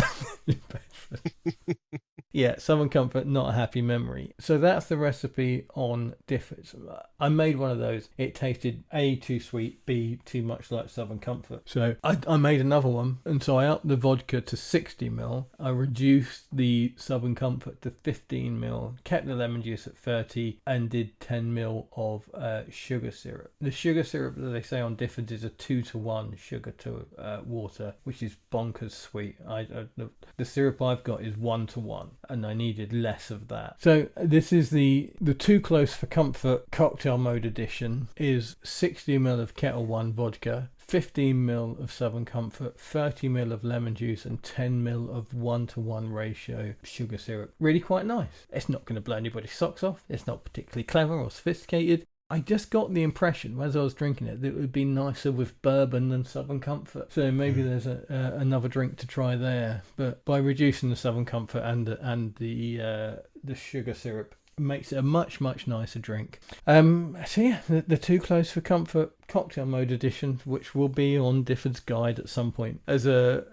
Yeah, Southern Comfort, not a happy memory. So that's the recipe on Diffords. I made one of those. It tasted A, too sweet, B, too much like Southern Comfort. So I made another one, and so I upped the vodka to 60ml. I reduced the Southern Comfort to 15ml, kept the lemon juice at 30, and did 10ml of sugar syrup. The sugar syrup that they say on Diffords is a 2-to-1 sugar to water, which is bonkers sweet. The syrup I've got is 1-to-1. And I needed less of that. So this is the Too Close for Comfort cocktail mode edition. Is 60ml of Kettle One vodka, 15ml of Southern Comfort, 30ml of lemon juice, and 10ml of 1-to-1 ratio sugar syrup. Really quite nice. It's not going to blow anybody's socks off. It's not particularly clever or sophisticated. I just got the impression, as I was drinking it, that it would be nicer with bourbon than Southern Comfort. So maybe there's another drink to try there. But by reducing the Southern Comfort and the sugar syrup, it makes it a much, much nicer drink. So yeah, the Too Close for Comfort cocktail mode edition, which will be on Difford's Guide at some point as a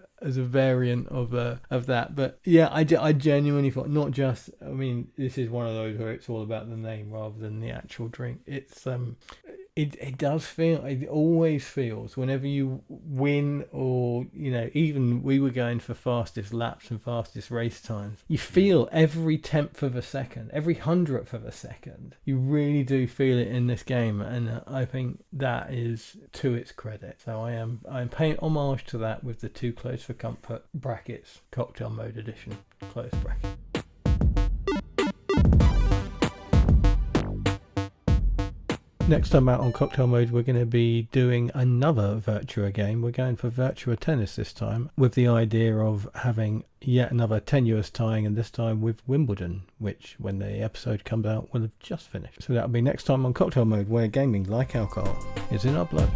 variant of that. But yeah, I genuinely thought, not just, I mean, this is one of those where it's all about the name rather than the actual drink. It's It does feel, it always feels whenever you win, or even we were going for fastest laps and fastest race times, you feel every tenth of a second, every hundredth of a second. You really do feel it in this game, and I think that is to its credit. So I'm paying homage to that with the Too Close for Comfort brackets, Cocktail Mode Edition close bracket. Next time out on Cocktail Mode, we're going to be doing another Virtua game. We're going for Virtua Tennis this time, with the idea of having yet another tenuous tying, and this time with Wimbledon, which, when the episode comes out, will have just finished. So that'll be next time on Cocktail Mode, where gaming, like alcohol, is in our blood.